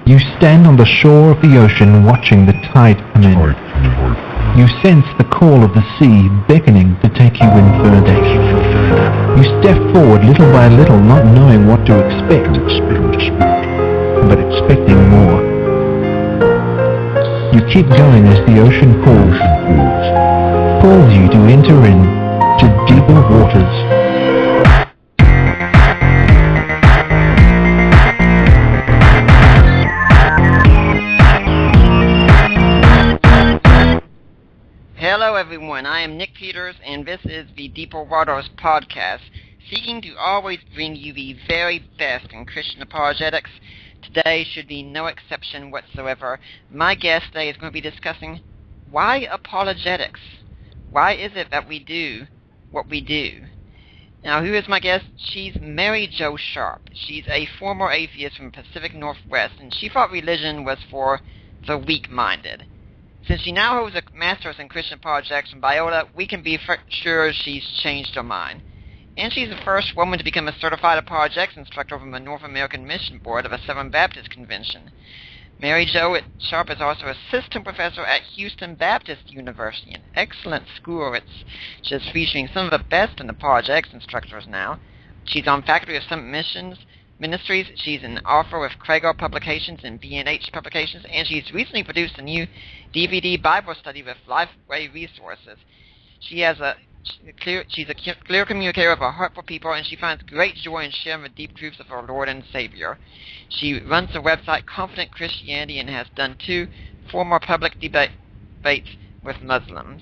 You stand on the shore of the ocean watching the tide come in. You sense the call of the sea beckoning to take you in further. You step forward little by little, not knowing what to expect, but expecting more. You keep going as the ocean calls you to enter in to deeper waters. Hello everyone, I am Nick Peters, and this is the Deeper Waters podcast, seeking to always bring you the very best in Christian apologetics. Today should be no exception whatsoever. My guest today is going to be discussing why apologetics. Why is it that we do what we do? Now, who is my guest? She's Mary Jo Sharp. She's a former atheist from the Pacific Northwest, and she thought religion was for the weak-minded. Since she now holds a master's in Christian apologetics from Biola, we can be sure she's changed her mind. And she's the first woman to become a certified apologetics instructor from the North American Mission Board of a Southern Baptist Convention. Mary Jo Sharp is also assistant professor at Houston Baptist University, an excellent school. It's just featuring some of the best in apologetics instructors now. She's on faculty of Summit Ministries. She's an author with Craig Publications and B&H Publications, and she's recently produced a new DVD Bible study with Lifeway Resources. She's a clear communicator of a heart for people, and she finds great joy in sharing the deep truths of our Lord and Savior. She runs the website Confident Christianity and has done 2 former public debates with Muslims.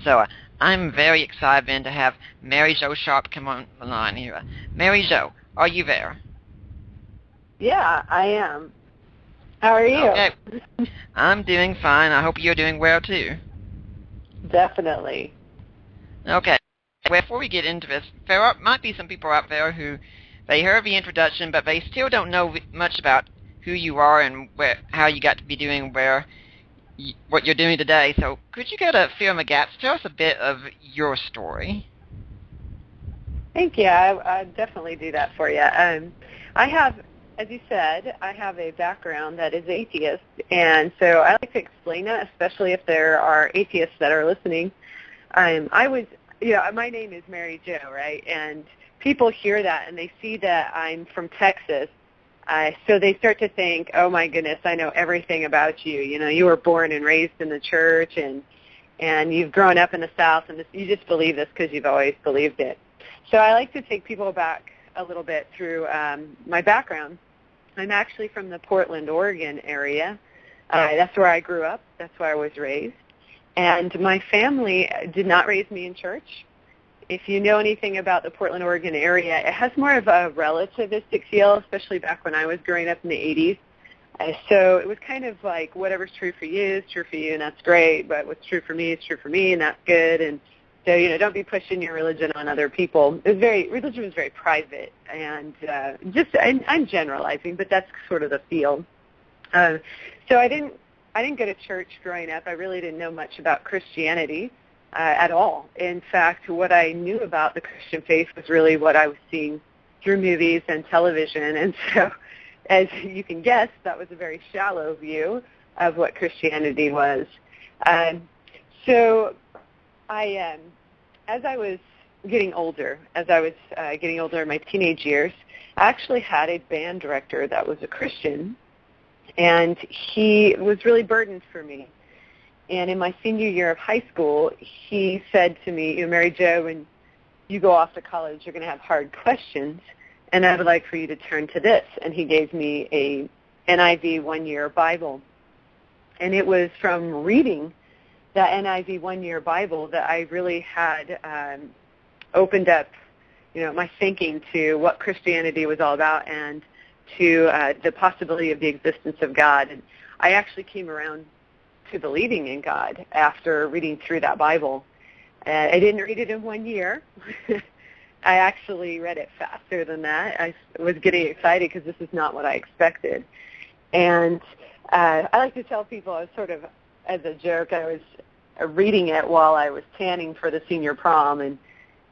So I'm very excited then to have Mary Jo Sharp come on the line here. Mary Jo, are you there? Yeah, I am. How are you? Okay. I'm doing fine. I hope you're doing well too. Definitely. Okay. Before we get into this, there might be some people out there who they heard the introduction, but they still don't know much about who you are and how you got to be doing what you're doing today. So could you go to fill in the gaps? Tell us a bit of your story. Thank you. I definitely do that for you. I have, as you said, I have a background that is atheist, and so I like to explain that, especially if there are atheists that are listening. My name is Mary Jo, right? And people hear that and they see that I'm from Texas. So they start to think, oh my goodness, I know everything about you. You know, you were born and raised in the church and you've grown up in the South, and you just believe this because you've always believed it. So I like to take people back a little bit through my background. I'm actually from the Portland, Oregon area. That's where I grew up. That's where I was raised. And my family did not raise me in church. If you know anything about the Portland, Oregon area, it has more of a relativistic feel, especially back when I was growing up in the 80s. So it was kind of like whatever's true for you is true for you, and that's great, but what's true for me is true for me, and that's good. And so, don't be pushing your religion on other people. Religion was very private, and I'm generalizing, but that's sort of the feel. So I didn't go to church growing up. I really didn't know much about Christianity at all. In fact, what I knew about the Christian faith was really what I was seeing through movies and television. And so, as you can guess, that was a very shallow view of what Christianity was. As I was getting older, in my teenage years, I actually had a band director that was a Christian, and he was really burdened for me. And in my senior year of high school, he said to me, Mary Jo, when you go off to college, you're going to have hard questions, and I would like for you to turn to this. And he gave me a NIV one-year Bible. And it was from reading that NIV one-year Bible that I really had opened up, my thinking to what Christianity was all about and to the possibility of the existence of God. And I actually came around to believing in God after reading through that Bible. I didn't read it in 1 year. I actually read it faster than that. I was getting excited because this is not what I expected. And I like to tell people, I was sort of, as a joke, I was reading it while I was tanning for the senior prom. And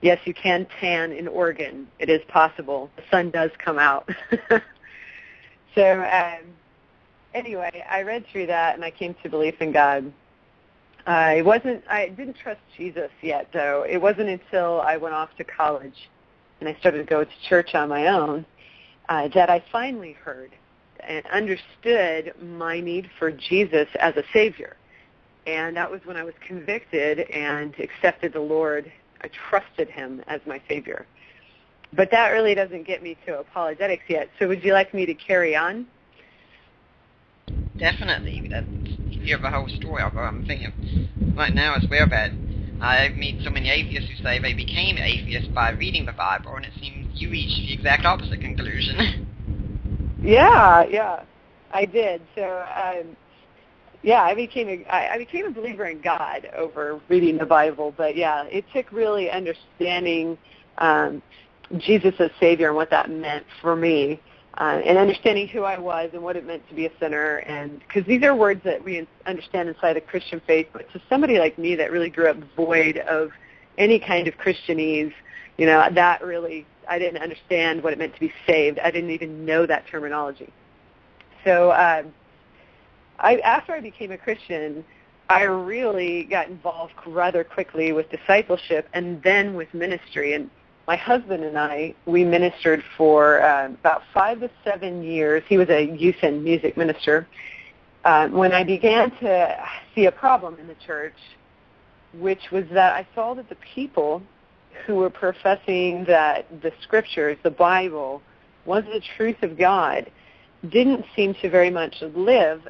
yes, you can tan in Oregon. It is possible. The sun does come out. So anyway, I read through that and I came to belief in God. I didn't trust Jesus yet, though. It wasn't until I went off to college and I started to go to church on my own that I finally heard and understood my need for Jesus as a Savior. And that was when I was convicted and accepted the Lord. I trusted him as my Savior. But that really doesn't get me to apologetics yet. So would you like me to carry on? Definitely. If you have the whole story, although I'm thinking right now as well that I meet so many atheists who say they became atheists by reading the Bible, and it seems you reached the exact opposite conclusion. Yeah, I did. So, I became a believer in God over reading the Bible. But yeah, it took really understanding Jesus as Savior and what that meant for me, and understanding who I was and what it meant to be a sinner. And because these are words that we understand inside the Christian faith, but to somebody like me that really grew up void of any kind of Christianese, that really, I didn't understand what it meant to be saved. I didn't even know that terminology. So after I became a Christian, I really got involved rather quickly with discipleship and then with ministry. And my husband and I, we ministered for about 5 to 7 years. He was a youth and music minister. When I began to see a problem in the church, which was that I saw that the people who were professing that the Scriptures, the Bible, was the truth of God, didn't seem to very much live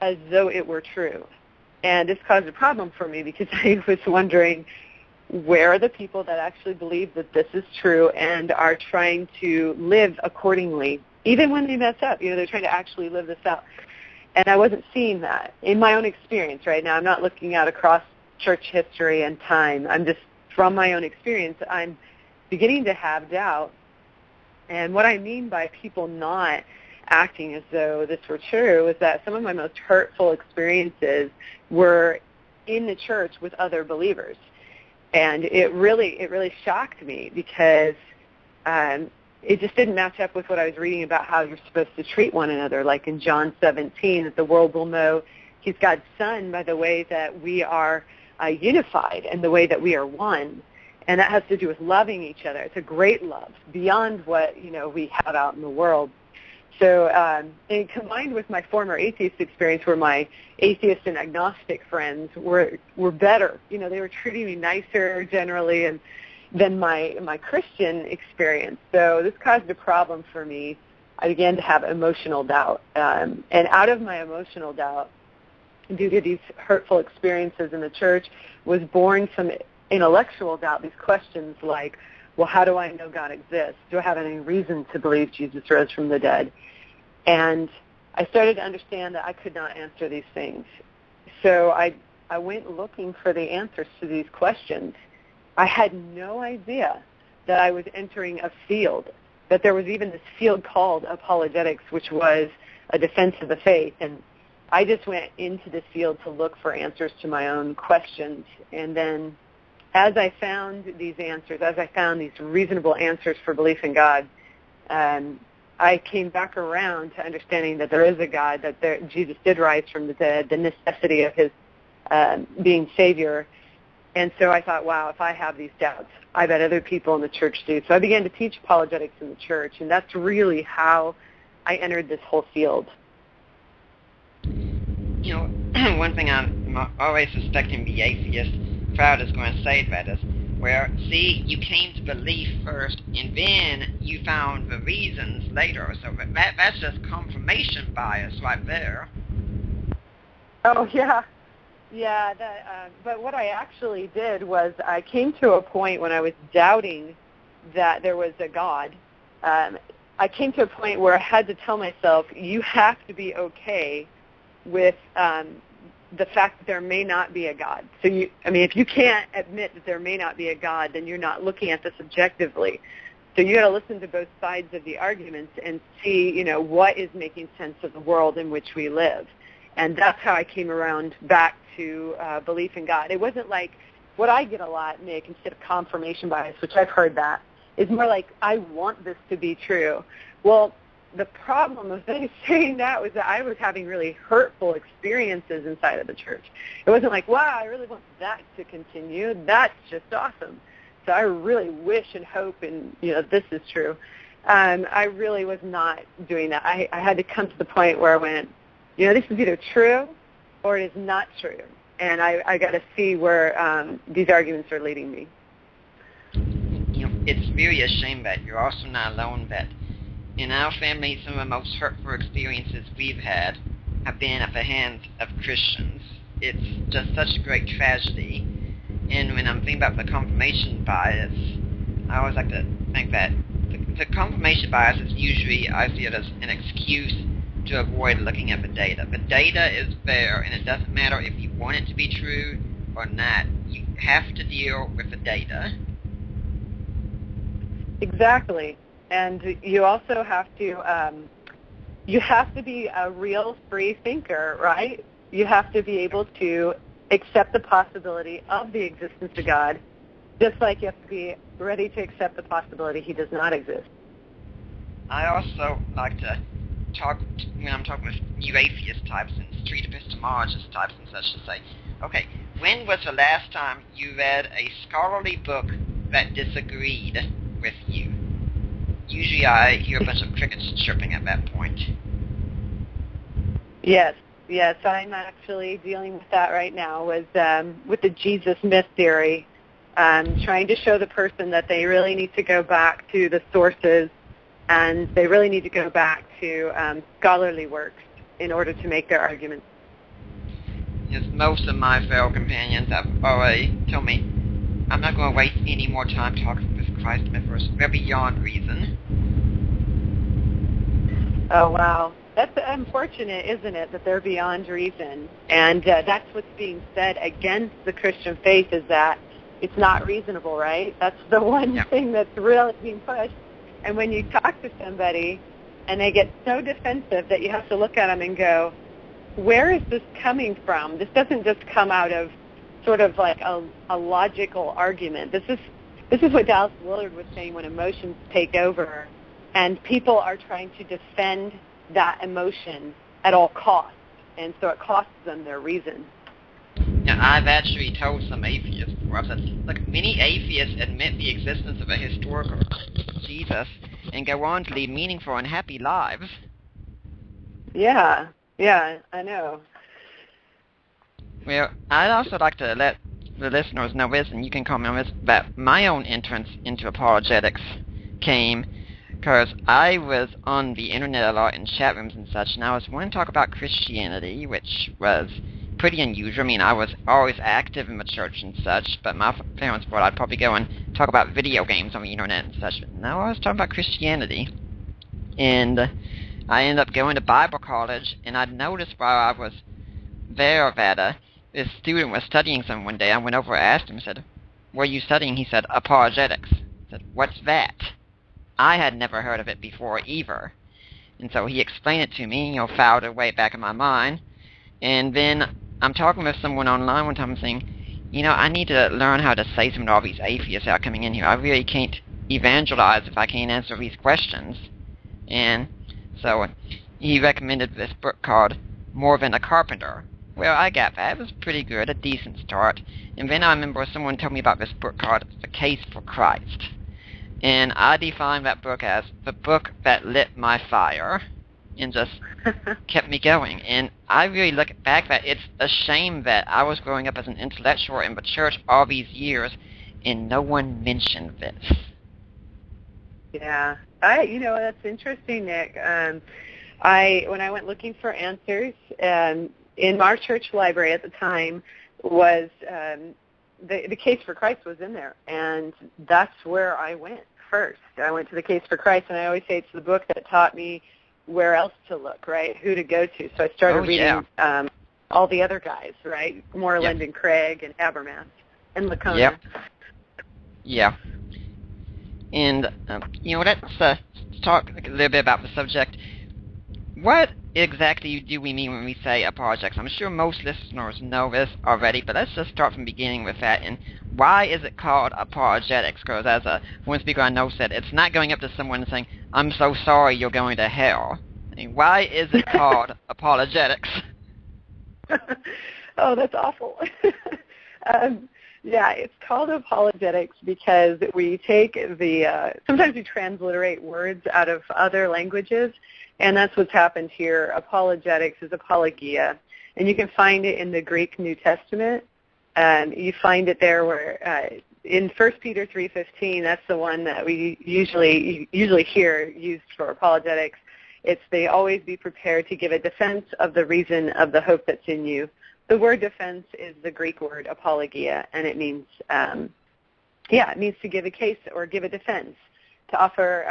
as though it were true. And this caused a problem for me because I was wondering, where are the people that actually believe that this is true and are trying to live accordingly, even when they mess up? They're trying to actually live this out. And I wasn't seeing that in my own experience right now. I'm not looking out across church history and time. I'm just, from my own experience, I'm beginning to have doubt. And what I mean by people not acting as though this were true is that some of my most hurtful experiences were in the church with other believers. And it really shocked me because it just didn't match up with what I was reading about how you're supposed to treat one another. Like in John 17, that the world will know he's God's Son by the way that we are unified and the way that we are one. And that has to do with loving each other. It's a great love beyond what we have out in the world. So, and combined with my former atheist experience, where my atheist and agnostic friends were better, they were treating me nicer generally, and than my Christian experience. So this caused a problem for me. I began to have emotional doubt, and out of my emotional doubt, due to these hurtful experiences in the church, was born some intellectual doubt. These questions like, well, how do I know God exists? Do I have any reason to believe Jesus rose from the dead? And I started to understand that I could not answer these things. So I went looking for the answers to these questions. I had no idea that I was entering a field, that there was even this field called apologetics, which was a defense of the faith. And I just went into this field to look for answers to my own questions. And then as I found these answers, as I found these reasonable answers for belief in God, I came back around to understanding that there is a God, that Jesus did rise from the dead, the necessity of his being Savior. And so I thought, wow, if I have these doubts, I bet other people in the church do. So I began to teach apologetics in the church, and that's really how I entered this whole field. One thing I'm always suspecting the atheist crowd is going to say that is, you came to belief first, and then you found the reasons later. So that's just confirmation bias right there. Oh, yeah. Yeah, but what I actually did was I came to a point when I was doubting that there was a God. I came to a point where I had to tell myself, you have to be okay with the fact that there may not be a God. So if you can't admit that there may not be a God, then you're not looking at this objectively. So you got to listen to both sides of the arguments and see, what is making sense of the world in which we live. And that's how I came around back to belief in God. It wasn't like what I get a lot, Nick, instead of confirmation bias, which I've heard that, is more like, I want this to be true. Well, the problem with me saying that was that I was having really hurtful experiences inside of the church. It wasn't like, wow, I really want that to continue. That's just awesome. So I really wish and hope, and this is true. I really was not doing that. I had to come to the point where I went, this is either true or it is not true, and I got to see where these arguments are leading me. It's really a shame that you're also not alone. That in our family, some of the most hurtful experiences we've had have been at the hands of Christians. It's just such a great tragedy. And when I'm thinking about the confirmation bias, I always like to think that the confirmation bias is usually, I see it as an excuse to avoid looking at the data. The data is there, and it doesn't matter if you want it to be true or not. You have to deal with the data. Exactly. And you also have to be a real free thinker, right? You have to be able to accept the possibility of the existence of God, just like you have to be ready to accept the possibility he does not exist. I also like to talk, when I'm talking with new atheist types and street epistemologist types and such, to say, okay, when was the last time you read a scholarly book that disagreed with you? Usually I hear a bunch of crickets chirping at that point. Yes, I'm actually dealing with that right now with the Jesus myth theory, trying to show the person that they really need to go back to the sources, and they really need to go back to scholarly works in order to make their arguments. Yes, most of my fellow companions have already told me I'm not going to waste any more time talking with Christ mythers. They're beyond reason. Oh, wow. That's unfortunate, isn't it, that they're beyond reason? And that's what's being said against the Christian faith, is that it's not reasonable, right? That's the one thing that's really being pushed. And when you talk to somebody and they get so defensive that you have to look at them and go, where is this coming from? This doesn't just come out of sort of like a logical argument. This is what Dallas Willard was saying when emotions take over, and people are trying to defend that emotion at all costs, and so it costs them their reason. Now, I've actually told some atheists before, I've said, look, many atheists admit the existence of a historical Jesus and go on to lead meaningful and happy lives. Yeah, I know. Well, I'd also like to let the listeners know this, and you can comment on this, that my own entrance into apologetics came because I was on the internet a lot in chat rooms and such, and I was wanting to talk about Christianity, which was pretty unusual. I mean, I was always active in the church and such, but my parents thought I'd probably go and talk about video games on the internet and such. But now I was talking about Christianity, and I ended up going to Bible college, and I'd noticed while I was there that this student was studying something one day. I went over and asked him, said, what are you studying? He said, apologetics. I said, what's that? I had never heard of it before either. And so he explained it to me, filed it way back in my mind. And then I'm talking with someone online one time and saying, I need to learn how to say something to all these atheists out coming in here. I really can't evangelize if I can't answer these questions. And so he recommended this book called More Than a Carpenter. Well, I got that. It was pretty good, a decent start. And then I remember someone told me about this book called The Case for Christ. And I defined that book as the book that lit my fire and just kept me going. And I really look back that it's a shame that I was growing up as an intellectual in the church all these years and no one mentioned this. Yeah. That's interesting, Nick. When I went looking for answers, in our church library at the time was the Case for Christ was in there, and that's where I went first. I went to the Case for Christ, and I always say it's the book that taught me where else to look, right? Who to go to. So I started reading all the other guys, right? Moreland and Craig and Habermas and Lacona. Yep. Yeah. And, let's talk a little bit about the subject. What exactly do we mean when we say apologetics? I'm sure most listeners know this already, but let's just start from the beginning with that. And why is it called apologetics? Because as one speaker I know said, it's not going up to someone and saying, I'm so sorry you're going to hell. I mean, why is it called apologetics? Oh, that's awful. Yeah, it's called apologetics because we take sometimes we transliterate words out of other languages, and that's what's happened here. Apologetics is apologia, and you can find it in the Greek New Testament. You find it there where in 1 Peter 3:15, that's the one that we usually hear used for apologetics. It's they always be prepared to give a defense of the reason of the hope that's in you. The word defense is the Greek word apologia, and it means, it means to give a case or give a defense, to offer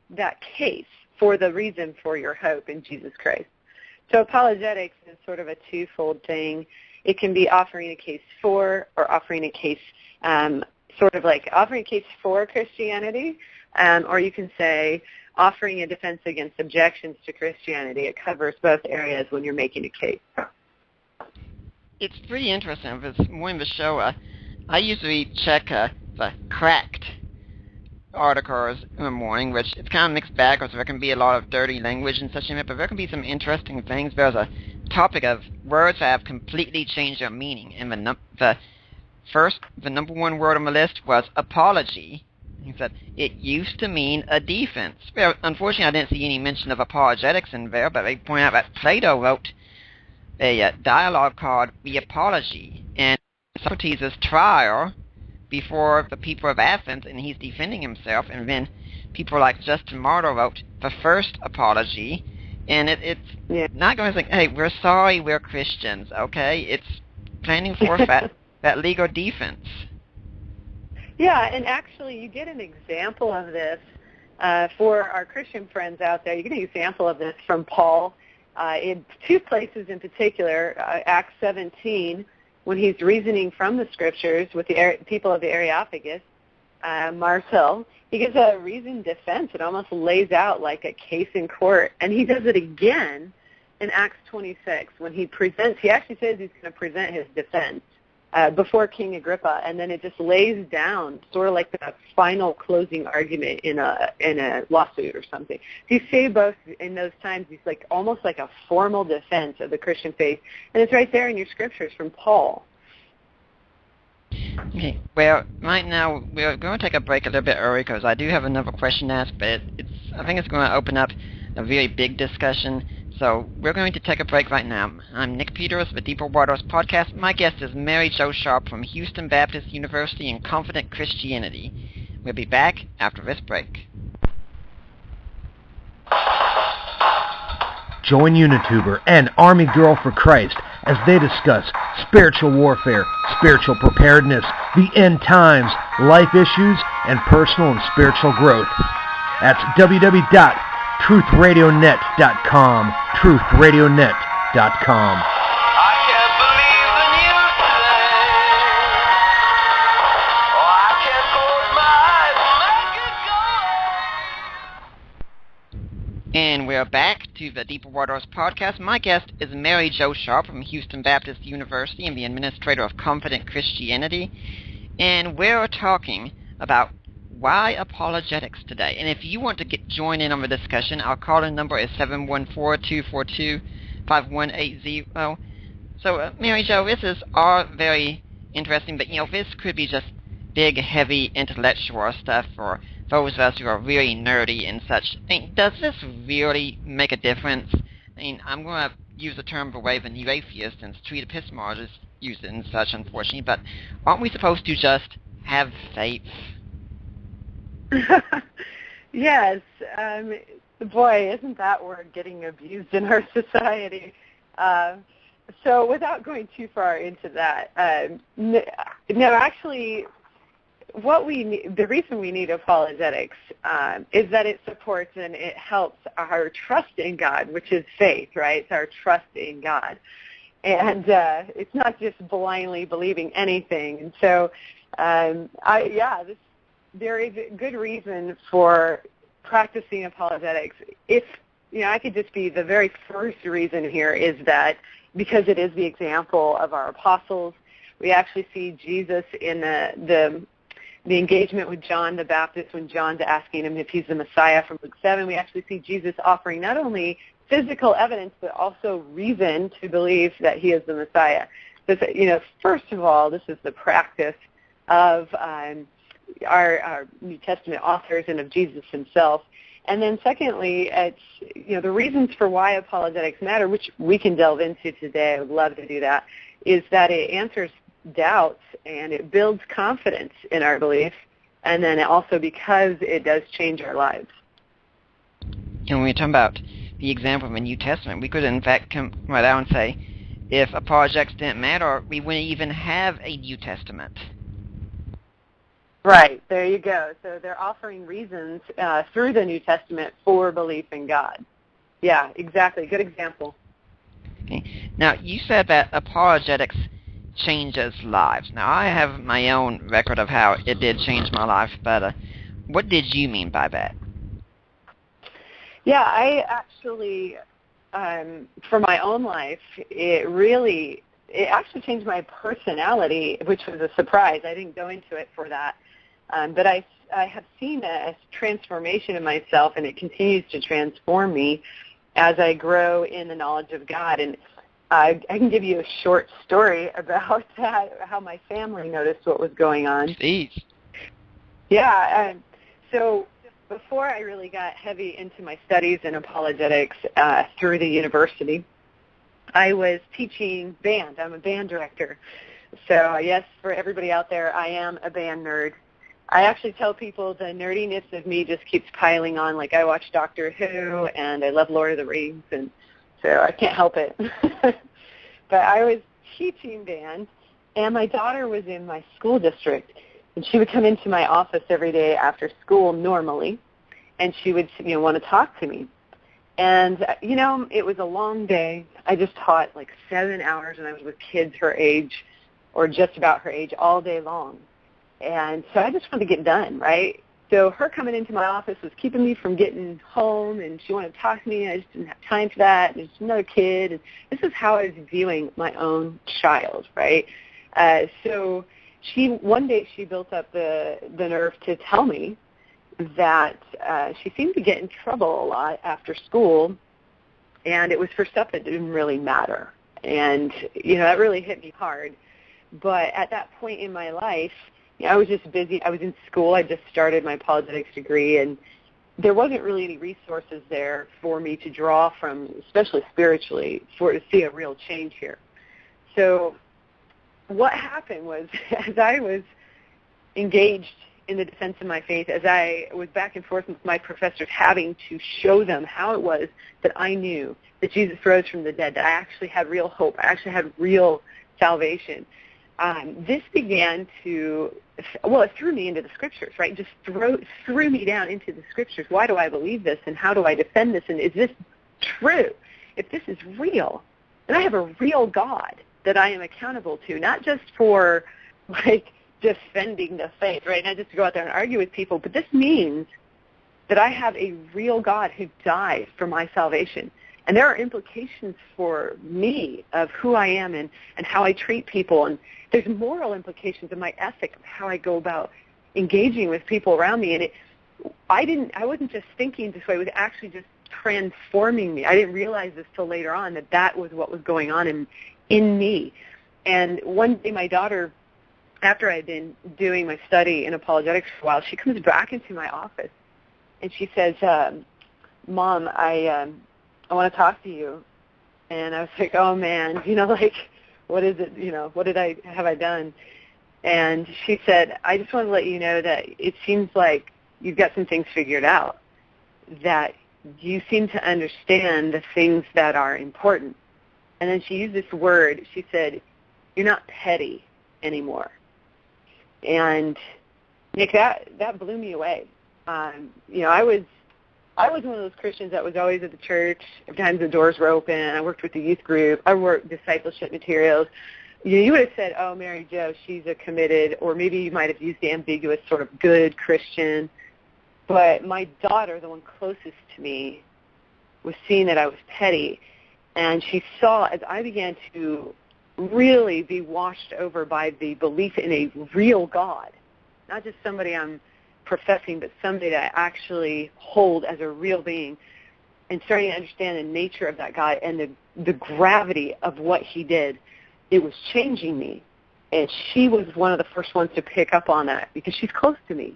that case for the reason for your hope in Jesus Christ. So apologetics is sort of a twofold thing. It can be offering a case for or offering a case, sort of like offering a case for Christianity, or you can say offering a defense against objections to Christianity. It covers both areas when you're making a case. It's pretty interesting. If it's more in the show, I usually check the Cracked articles in the morning, which it's kind of mixed bag because there can be a lot of dirty language and such in it, but there can be some interesting things. There's a topic of words that have completely changed their meaning, and the number one word on the list was apology. He said it used to mean a defense. Well, unfortunately, I didn't see any mention of apologetics in there, but they point out that Plato wrote a dialogue called The Apology, and Socrates' trial before the people of Athens, and he's defending himself, and then people like Justin Martyr wrote the first apology, and it's not going to say, hey, we're sorry, we're Christians, okay? It's planning for that legal defense. Yeah, and actually you get an example of this for our Christian friends out there. You get an example of this from Paul in two places in particular, Acts 17, when he's reasoning from the Scriptures with the people of the Areopagus, Marcel. He gives a reasoned defense. It almost lays out like a case in court. And he does it again in Acts 26 when he actually says he's going to present his defense before King Agrippa, and then it just lays down sort of like the final closing argument in a lawsuit or something. You see both in those times, it's like almost like a formal defense of the Christian faith, and it's right there in your Scriptures from Paul. Okay, well, right now we're going to take a break a little bit early because I do have another question to ask, but I think it's going to open up a very big discussion. So we're going to take a break right now. I'm Nick Peters with Deeper Waters Podcast. My guest is Mary Jo Sharp from Houston Baptist University in Confident Christianity. We'll be back after this break. Join Unituber and Army Girl for Christ as they discuss spiritual warfare, spiritual preparedness, the end times, life issues, and personal and spiritual growth. That's www.truthradionet.com, truthradionet.com. And we're back to the Deeper Waters Podcast. My guest is Mary Jo Sharp from Houston Baptist University and the administrator of Confident Christianity. And we're talking about why apologetics today. And if you want to join in on the discussion, our call-in number is 714-242-5180. So, Mary Jo, this is all very interesting, but, this could be just big, heavy intellectual stuff for those of us who are really nerdy and such. I mean, does this really make a difference? I mean, I'm going to use the term the way the new atheists and street epistemologists use it and such, unfortunately, but aren't we supposed to just have faith? Yes. Boy, isn't that word getting abused in our society? So without going too far into that, no, actually, the reason we need apologetics is that it supports and it helps our trust in God, which is faith, right? It's our trust in God. And it's not just blindly believing anything. And so, there is a good reason for practicing apologetics. If, I could just be the very first reason here is that because it is the example of our apostles, We actually see Jesus in the engagement with John the Baptist when John's asking him if he's the Messiah from Luke 7. We actually see Jesus offering not only physical evidence but also reason to believe that he is the Messiah. So, first of all, this is the practice of our New Testament authors and of Jesus himself. And then secondly, it's the reasons for why apologetics matter, which we can delve into today. I would love to do that. Is that it answers doubts and it builds confidence in our belief, and then also because it does change our lives. And when we talk about the example of the New Testament, we could in fact come right out and say, if apologetics didn't matter, we wouldn't even have a New Testament. Right, there you go. So they're offering reasons through the New Testament for belief in God. Yeah, exactly. Good example. Okay. Now, you said that apologetics changes lives. Now, I have my own record of how it did change my life, but what did you mean by that? Yeah, I actually, for my own life, it actually changed my personality, which was a surprise. I didn't go into it for that. But I have seen a transformation in myself, and it continues to transform me as I grow in the knowledge of God. And I can give you a short story about how my family noticed what was going on. Please. Yeah. So before I really got heavy into my studies in apologetics through the university, I was teaching band. I'm a band director. So yes, for everybody out there, I am a band nerd. I actually tell people the nerdiness of me just keeps piling on. Like, I watch Doctor Who, and I love Lord of the Rings, and so I can't help it. But I was teaching band, and my daughter was in my school district, and she would come into my office every day after school normally, and she would want to talk to me. And, it was a long day. I just taught like 7 hours, and I was with kids her age or just about her age all day long. And so I just wanted to get done, right? So her coming into my office was keeping me from getting home, and she wanted to talk to me, and I just didn't have time for that. And there's another kid. And this is how I was viewing my own child, right? So one day she built up the nerve to tell me that she seemed to get in trouble a lot after school, and it was for stuff that didn't really matter. And, that really hit me hard. But at that point in my life, I was just busy. I was in school. I just started my apologetics degree, and there wasn't really any resources there for me to draw from, especially spiritually, to see a real change here. So what happened was, as I was engaged in the defense of my faith, as I was back and forth with my professors having to show them how it was that I knew that Jesus rose from the dead, that I actually had real hope, I actually had real salvation, this began to, it threw me into the Scriptures, right? Just threw me down into the Scriptures. Why do I believe this, and how do I defend this, and is this true? If this is real, then I have a real God that I am accountable to, not just for, defending the faith, right? Not just to go out there and argue with people, but this means that I have a real God who died for my salvation. And there are implications for me of who I am and how I treat people. And there's moral implications of my ethic of how I go about engaging with people around me. And I wasn't just thinking this way. It was actually just transforming me. I didn't realize this till later on, that was what was going on in me. And one day my daughter, after I had been doing my study in apologetics for a while, she comes back into my office and she says, Mom, I want to talk to you. And I was like, oh man, what is it, what have I done? And she said, I just want to let you know that it seems like you've got some things figured out, that you seem to understand the things that are important. And then she used this word. She said, you're not petty anymore. And Nick, that blew me away. I was one of those Christians that was always at the church. Every time the doors were open, I worked with the youth group. I worked discipleship materials. You would have said, oh, Mary Jo, she's a committed, or maybe you might have used the ambiguous sort of good Christian. But my daughter, the one closest to me, was seeing that I was petty. And she saw, as I began to really be washed over by the belief in a real God, not just somebody I'm professing, but somebody that I actually hold as a real being, and starting to understand the nature of that God and the gravity of what he did, it was changing me. And she was one of the first ones to pick up on that because she's close to me.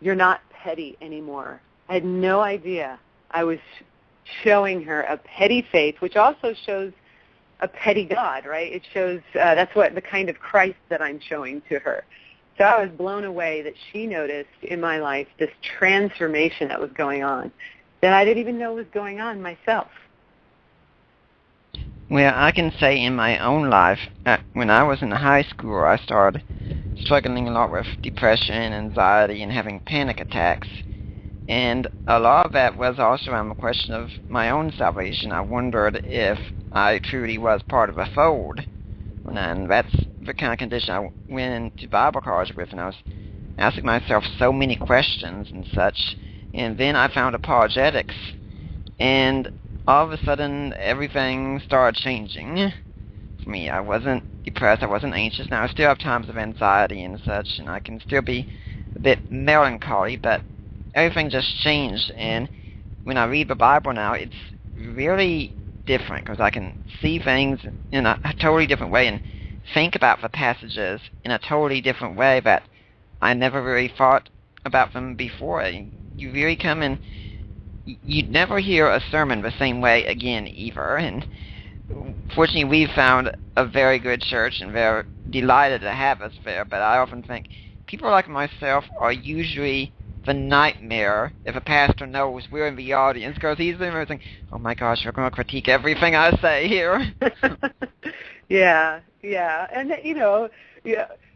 You're not petty anymore. I had no idea. I was showing her a petty faith, which also shows a petty God, right? It shows that's what the kind of Christ that I'm showing to her. So I was blown away that she noticed in my life this transformation that was going on that I didn't even know was going on myself. Well, I can say in my own life, when I was in high school, I started struggling a lot with depression, anxiety, and having panic attacks. And a lot of that was also a question of my own salvation. I wondered if I truly was part of a fold. And that's the kind of condition I went into Bible college with, and I was asking myself so many questions and such. And then I found apologetics, and all of a sudden everything started changing for me. I wasn't depressed, I wasn't anxious. Now I still have times of anxiety and such, and I can still be a bit melancholy, but everything just changed. And when I read the Bible now, it's really different because I can see things in a totally different way and think about the passages in a totally different way that I never really thought about them before. You really come and you'd never hear a sermon the same way again either. And fortunately we've found a very good church and they're delighted to have us there, but I often think people like myself are usually the nightmare if a pastor knows we're in the audience, because he's there saying, oh my gosh, you're going to critique everything I say here. Yeah. And,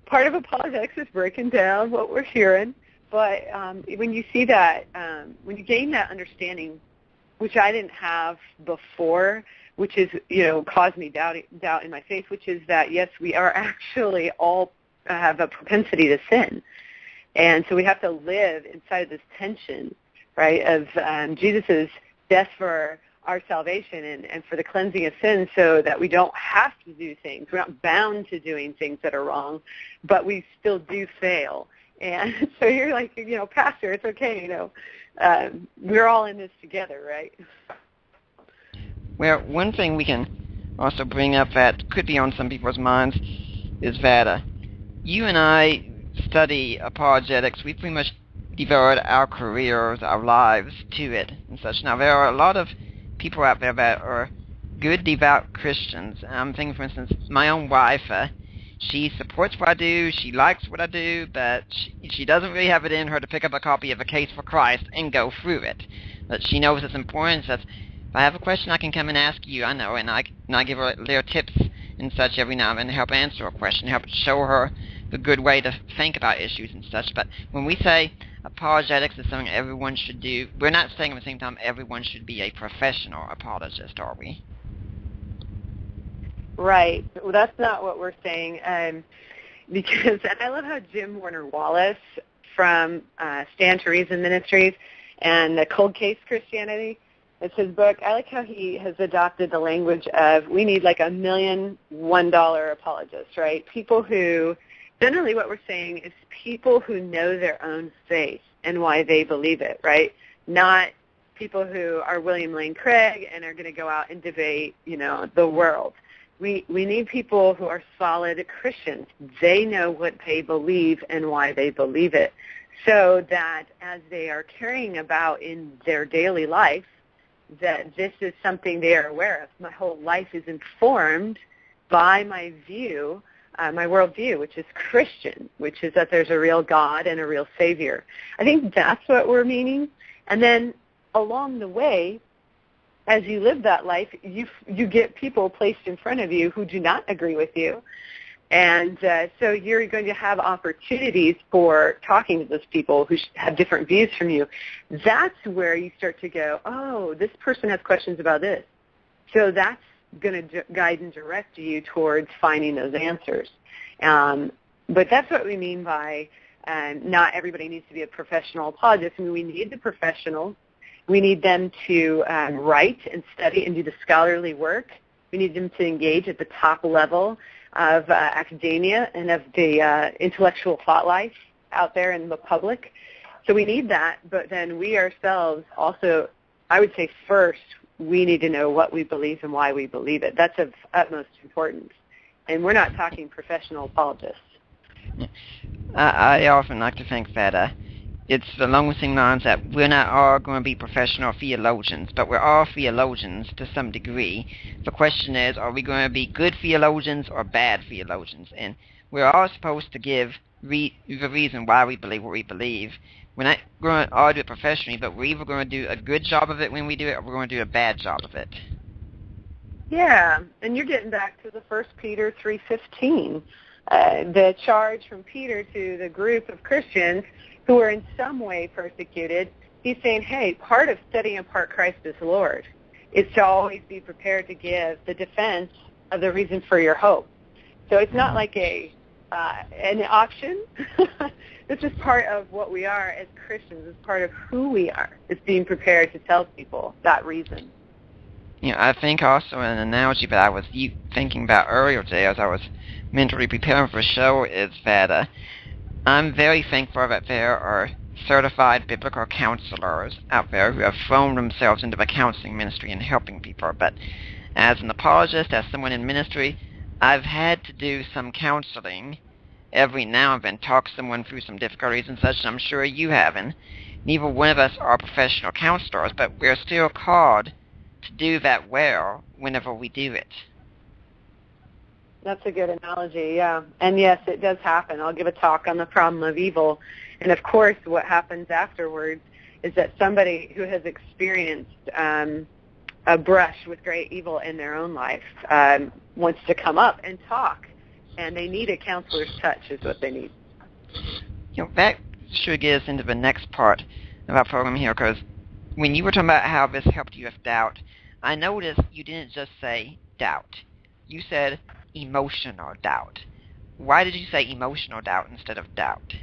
part of apologetics is breaking down what we're hearing. But when you see that, when you gain that understanding, which I didn't have before, which is, caused me doubt in my faith, which is that, yes, we are actually all have a propensity to sin. And so we have to live inside of this tension, right, of Jesus' death for our salvation and for the cleansing of sin, so that we don't have to do things. We're not bound to doing things that are wrong, but we still do fail. And so you're like, Pastor, it's okay, we're all in this together, right? Well, one thing we can also bring up that could be on some people's minds is that you and I study apologetics. We pretty much devoted our careers, our lives to it and such. Now, there are a lot of people out there that are good, devout Christians. I'm thinking, for instance, my own wife. She supports what I do, she likes what I do, but she doesn't really have it in her to pick up a copy of A Case for Christ and go through it. But she knows it's important. She says, if I have a question, I can come and ask you, I know, and I give her little tips and such every now and then to help answer a question, help show her the good way to think about issues and such. But when we say apologetics is something everyone should do, we're not saying at the same time everyone should be a professional apologist, are we? Right. Well, that's not what we're saying. Because I love how Jim Warner Wallace from Stand to Reason Ministries and the Cold Case Christianity, it's his book. I like how he has adopted the language of we need like $1 million $1 apologists, right? People who, generally what we're saying is people who know their own faith and why they believe it, right? Not people who are William Lane Craig and are going to go out and debate, the world. We need people who are solid Christians. They know what they believe and why they believe it, so that as they are carrying about in their daily life, that this is something they are aware of. My whole life is informed by my view, my worldview, which is Christian, which is that there's a real God and a real Savior. I think that's what we're meaning. And then along the way, as you live that life, you get people placed in front of you who do not agree with you. And so you're going to have opportunities for talking to those people who have different views from you. That's where you start to go, oh, this person has questions about this. So that's going to guide and direct you towards finding those answers. But that's what we mean by not everybody needs to be a professional apologist. I mean, we need the professionals. We need them to write and study and do the scholarly work, We need them to engage at the top level of academia and of the intellectual thought life out there in the public. So we need that, but then we ourselves also, I would say first, we need to know what we believe and why we believe it. That's of utmost importance. And we're not talking professional apologists. I often like to think that it's along the same lines that we're not all going to be professional theologians, but we're all theologians to some degree. The question is, are we going to be good theologians or bad theologians? And we're all supposed to give the reason why we believe what we believe. We're not going to all do it professionally, but we're either going to do a good job of it when we do it, or we're going to do a bad job of it. Yeah, and you're getting back to the 1 Peter 3:15, the charge from Peter to the group of Christians who are in some way persecuted. He's saying, hey, part of setting apart Christ as Lord is to always be prepared to give the defense of the reason for your hope. So it's not like an option. This is part of what we are as Christians. It's part of who we are. It's being prepared to tell people that reason. You know, I think also an analogy that I was thinking about earlier today as I was mentally preparing for the show is that I'm very thankful that there are certified biblical counselors out there who have thrown themselves into the counseling ministry and helping people. But as an apologist, as someone in ministry, I've had to do some counseling every now and then, talk someone through some difficulties and such, and I'm sure you have. And neither one of us are professional counselors, but we're still called to do that well whenever we do it. That's a good analogy, yeah. And yes, it does happen. I'll give a talk on the problem of evil. And of course, what happens afterwards is that somebody who has experienced a brush with great evil in their own life wants to come up and talk. And they need a counselor's touch is what they need. You know, that should get us into the next part of our program here, because when you were talking about how this helped you with doubt, I noticed you didn't just say doubt. You said emotional doubt. Why did you say emotional doubt instead of doubt?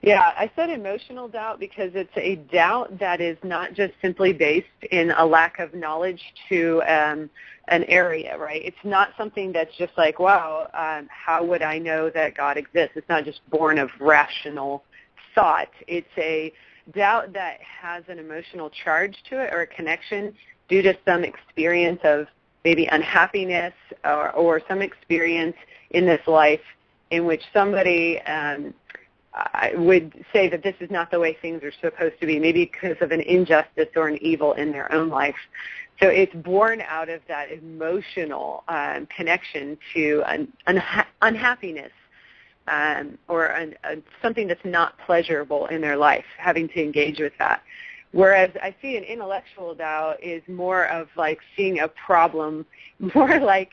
Yeah, I said emotional doubt because it's a doubt that is not just simply based in a lack of knowledge to an area, right? It's not something that's just like, wow, how would I know that God exists? It's not just born of rational thought. It's a doubt that has an emotional charge to it or a connection due to some experience of maybe unhappiness or some experience in this life in which somebody I would say that this is not the way things are supposed to be, maybe because of an injustice or an evil in their own life. So it's born out of that emotional connection to unhappiness or something that's not pleasurable in their life, having to engage with that. Whereas I see an intellectual doubt is more of like seeing a problem, more like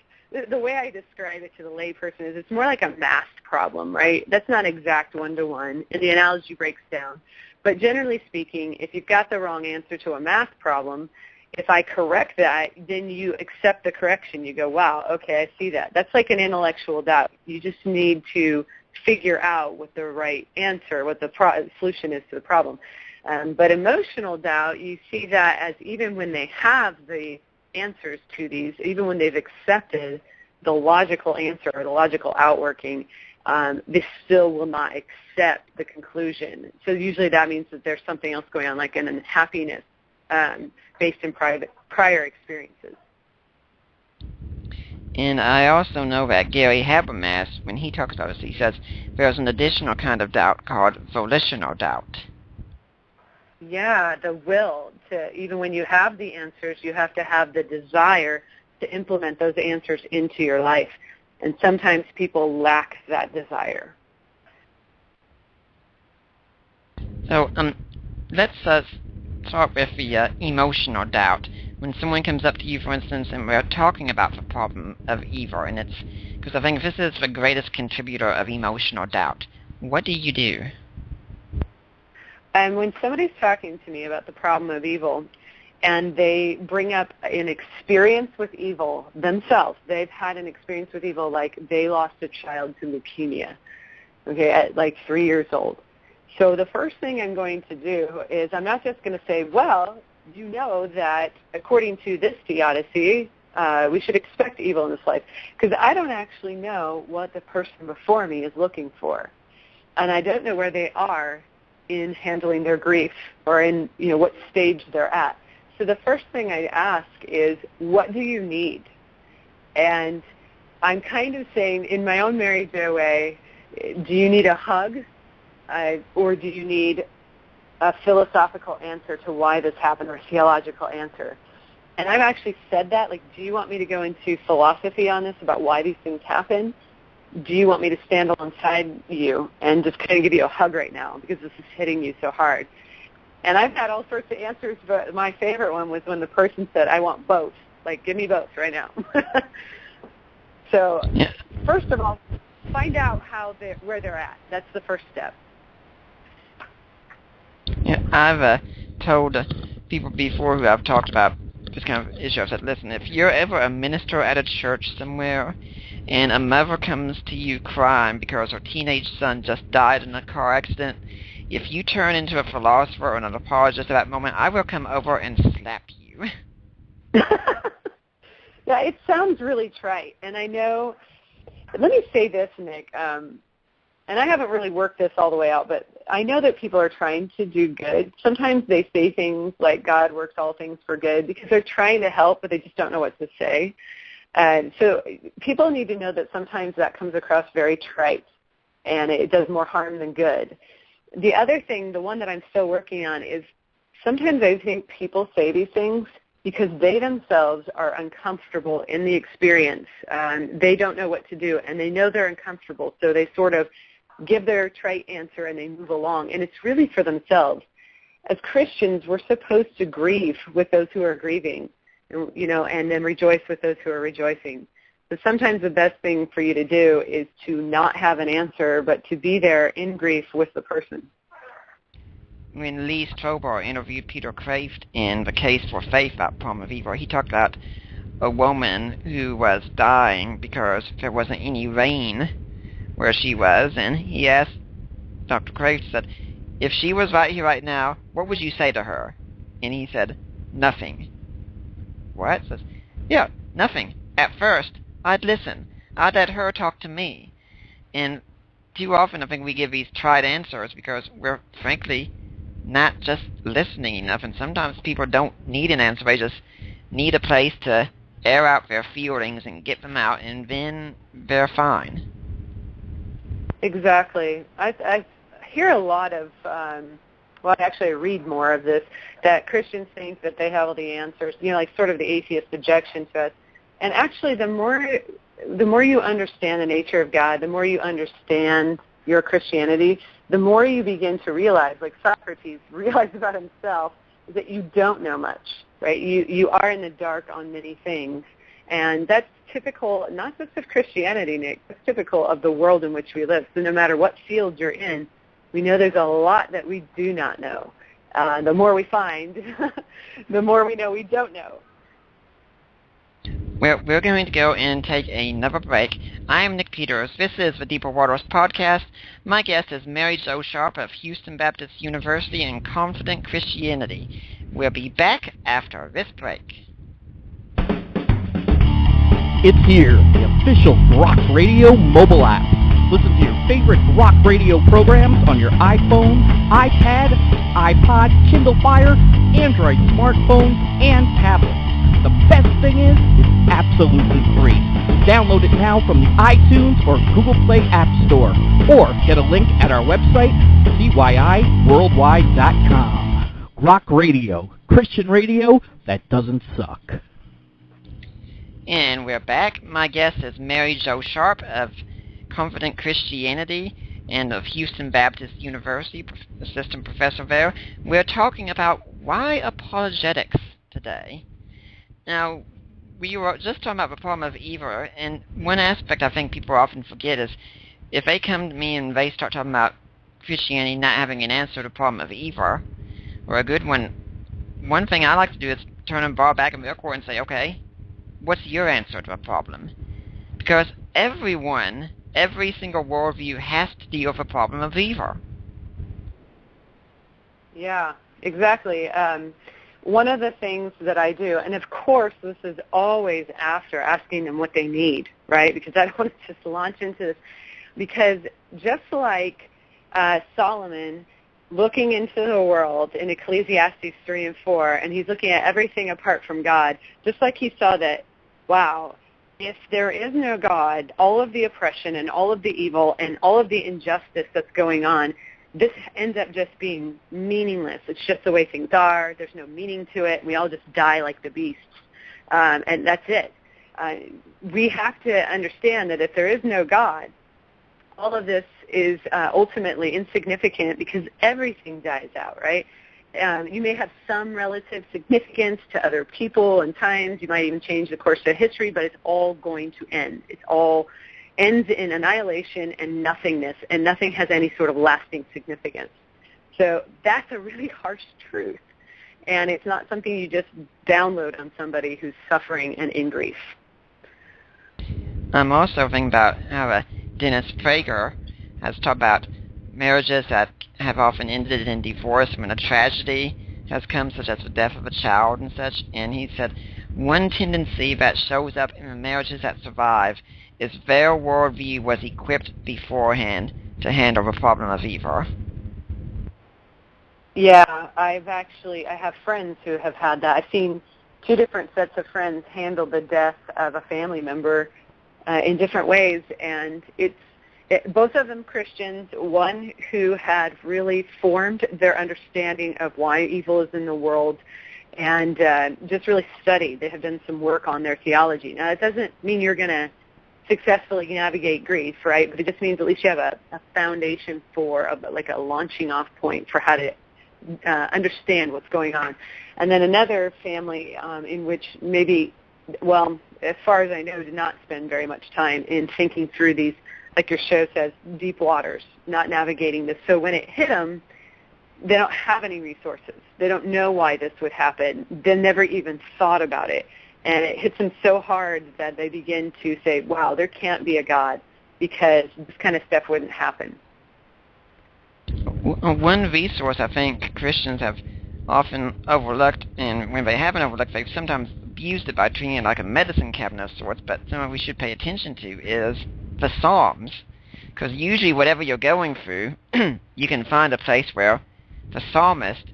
the way I describe it to the layperson is it's more like a math problem, right? That's not exact one-to-one, and the analogy breaks down. But generally speaking, if you've got the wrong answer to a math problem, if I correct that, then you accept the correction. You go, wow, okay, I see that. That's like an intellectual doubt. You just need to figure out what the right answer, what the solution is to the problem. But emotional doubt, you see that as even when they have the answers to these, even when they've accepted the logical answer or the logical outworking, they still will not accept the conclusion. So usually that means that there's something else going on, like an unhappiness based in prior experiences. And I also know that Gary Habermas, when he talks about this, he says there's an additional kind of doubt called volitional doubt. Yeah, the will to, even when you have the answers, you have to have the desire to implement those answers into your life. And sometimes people lack that desire. So let's start with the emotional doubt. When someone comes up to you, for instance, and we're talking about the problem of evil, and it's because I think this is the greatest contributor of emotional doubt, what do you do? And when somebody's talking to me about the problem of evil, and they bring up an experience with evil themselves, they've had an experience with evil, like they lost a child to leukemia, okay, at like 3 years old. So the first thing I'm going to do is I'm not just going to say, well, you know that according to this theodicy, We should expect evil in this life, because I don't actually know what the person before me is looking for, and I don't know where they are in handling their grief or in what stage they're at. So the first thing I ask is, what do you need? And I'm kind of saying, in my own Mary Jo way, do you need a hug, or do you need a philosophical answer to why this happened, or a theological answer? And I've actually said that, like, do you want me to go into philosophy on this about why these things happen? Do you want me to stand alongside you and just kind of give you a hug right now because this is hitting you so hard? And I've had all sorts of answers, but my favorite one was when the person said, I want both. Like, give me both right now. So, first of all, find out where they're at. That's the first step. Yeah, I've told people before who I've talked about this kind of issue, I've said, listen, if you're ever a minister at a church somewhere and a mother comes to you crying because her teenage son just died in a car accident, if you turn into a philosopher or an apologist at that moment, I will come over and slap you. Yeah, it sounds really trite. And I know, let me say this, Nick, and I haven't really worked this all the way out, but I know that people are trying to do good. Sometimes they say things like God works all things for good because they're trying to help, but they just don't know what to say. And so people need to know that sometimes that comes across very trite, and it does more harm than good. The other thing, the one that I'm still working on, is sometimes I think people say these things because they themselves are uncomfortable in the experience. They don't know what to do, and they know they're uncomfortable, so they sort of give their trite answer and they move along, and it's really for themselves. As Christians, we're supposed to grieve with those who are grieving, and then rejoice with those who are rejoicing. So sometimes the best thing for you to do is to not have an answer, but to be there in grief with the person. When Lee Strobel interviewed Peter Kreeft in The Case for Faith about Problem of Evil, he talked about a woman who was dying because there wasn't any rain where she was, and he asked Dr. Kreeft, said, if she was right here right now, what would you say to her? And he said, nothing. What? Says, yeah, nothing. At first, I'd listen. I'd let her talk to me. And too often I think we give these trite answers because we're, frankly, not just listening enough, and sometimes people don't need an answer, they just need a place to air out their feelings and get them out, and then they're fine. Exactly. I hear a lot of, actually I read more of this, that Christians think that they have all the answers, like sort of the atheist objection to us. And actually the more you understand the nature of God, the more you understand your Christianity, the more you begin to realize, like Socrates realized about himself, is that you don't know much, right? You are in the dark on many things. And that's typical, not just of Christianity, Nick, that's typical of the world in which we live. So no matter what field you're in, we know there's a lot that we do not know. The more we find, the more we know we don't know. Well, we're going to go and take another break. I am Nick Peters. This is the Deeper Waters Podcast. My guest is Mary Jo Sharp of Houston Baptist University and Confident Christianity. We'll be back after this break. It's here, the official Rock Radio mobile app. Listen to your favorite Rock Radio programs on your iPhone, iPad, iPod, Kindle Fire, Android smartphones, and tablets. The best thing is, it's absolutely free. Download it now from the iTunes or Google Play App Store, or get a link at our website, cyiworldwide.com. Rock Radio, Christian radio that doesn't suck. And we're back. My guest is Mary Jo Sharp of Confident Christianity and of Houston Baptist University, assistant professor there. We're talking about why apologetics today. Now, we were just talking about the problem of evil, and one aspect I think people often forget is if they come to me and they start talking about Christianity not having an answer to the problem of evil, or a good one, one thing I like to do is turn them bar back in their court and say, okay, what's your answer to a problem? Because every single worldview has to deal with a problem of evil. Yeah, exactly. one of the things that I do, and of course this is always after asking them what they need, right? Because I don't want to just launch into this. Because just like Solomon looking into the world in Ecclesiastes 3 and 4, and he's looking at everything apart from God, just like he saw that, wow, if there is no God, all of the oppression and all of the evil and all of the injustice that's going on, this ends up just being meaningless. It's just the way things are. There's no meaning to it. We all just die like the beasts, and that's it. We have to understand that if there is no God, all of this is ultimately insignificant because everything dies out, right? You may have some relative significance to other people and times. You might even change the course of history, but it's all going to end. It all ends in annihilation and nothingness, and nothing has any sort of lasting significance. So that's a really harsh truth, and it's not something you just download on somebody who's suffering and in grief. I'm also thinking about how Dennis Prager has talked about marriages that have often ended in divorce when a tragedy has come, such as the death of a child and such, and he said one tendency that shows up in the marriages that survive is their worldview was equipped beforehand to handle the problem of evil. Yeah, I have friends who have had that. I've seen two different sets of friends handle the death of a family member in different ways, and both of them Christians, one who had really formed their understanding of why evil is in the world and just really studied. They have done some work on their theology. Now, it doesn't mean you're going to successfully navigate grief, right? But it just means at least you have a foundation for a launching off point for how to understand what's going on. And then another family in which maybe, well, as far as I know, did not spend very much time in thinking through these, like your show says, deep waters, not navigating this. So when it hit them, they don't have any resources. They don't know why this would happen. They never even thought about it. And it hits them so hard that they begin to say, wow, there can't be a God because this kind of stuff wouldn't happen. One resource I think Christians have often overlooked, and when they haven't overlooked, they've sometimes abused it by treating it like a medicine cabinet of sorts, but something we should pay attention to is the Psalms. Because usually whatever you're going through, you can find a place where the psalmist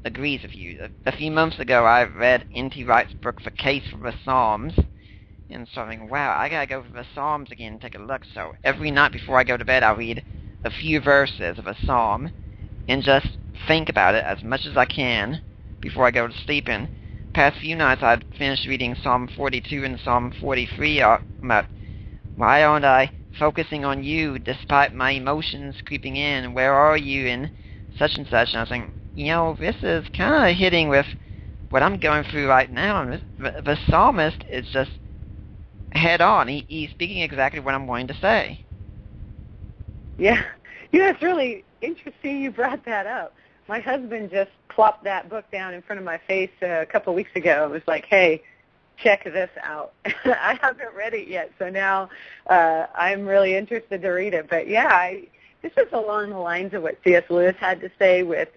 agrees with you. A few months ago, I read N.T. Wright's book, The Case for the Psalms, and so I'm thinking, wow, I gotta go through the Psalms again and take a look. So every night before I go to bed, I'll read a few verses of a psalm and just think about it as much as I can before I go to sleep. And past few nights, I'd finished reading Psalm 42 and Psalm 43 about why aren't I focusing on you despite my emotions creeping in? Where are you in such and such? And I was thinking, this is kind of hitting with what I'm going through right now. And the psalmist is just head on. He's speaking exactly what I'm going to say. Yeah. It's really interesting you brought that up. My husband just plopped that book down in front of my face a couple of weeks ago. It was like, hey, check this out. I haven't read it yet, so now I'm really interested to read it. But yeah, this is along the lines of what C.S. Lewis had to say with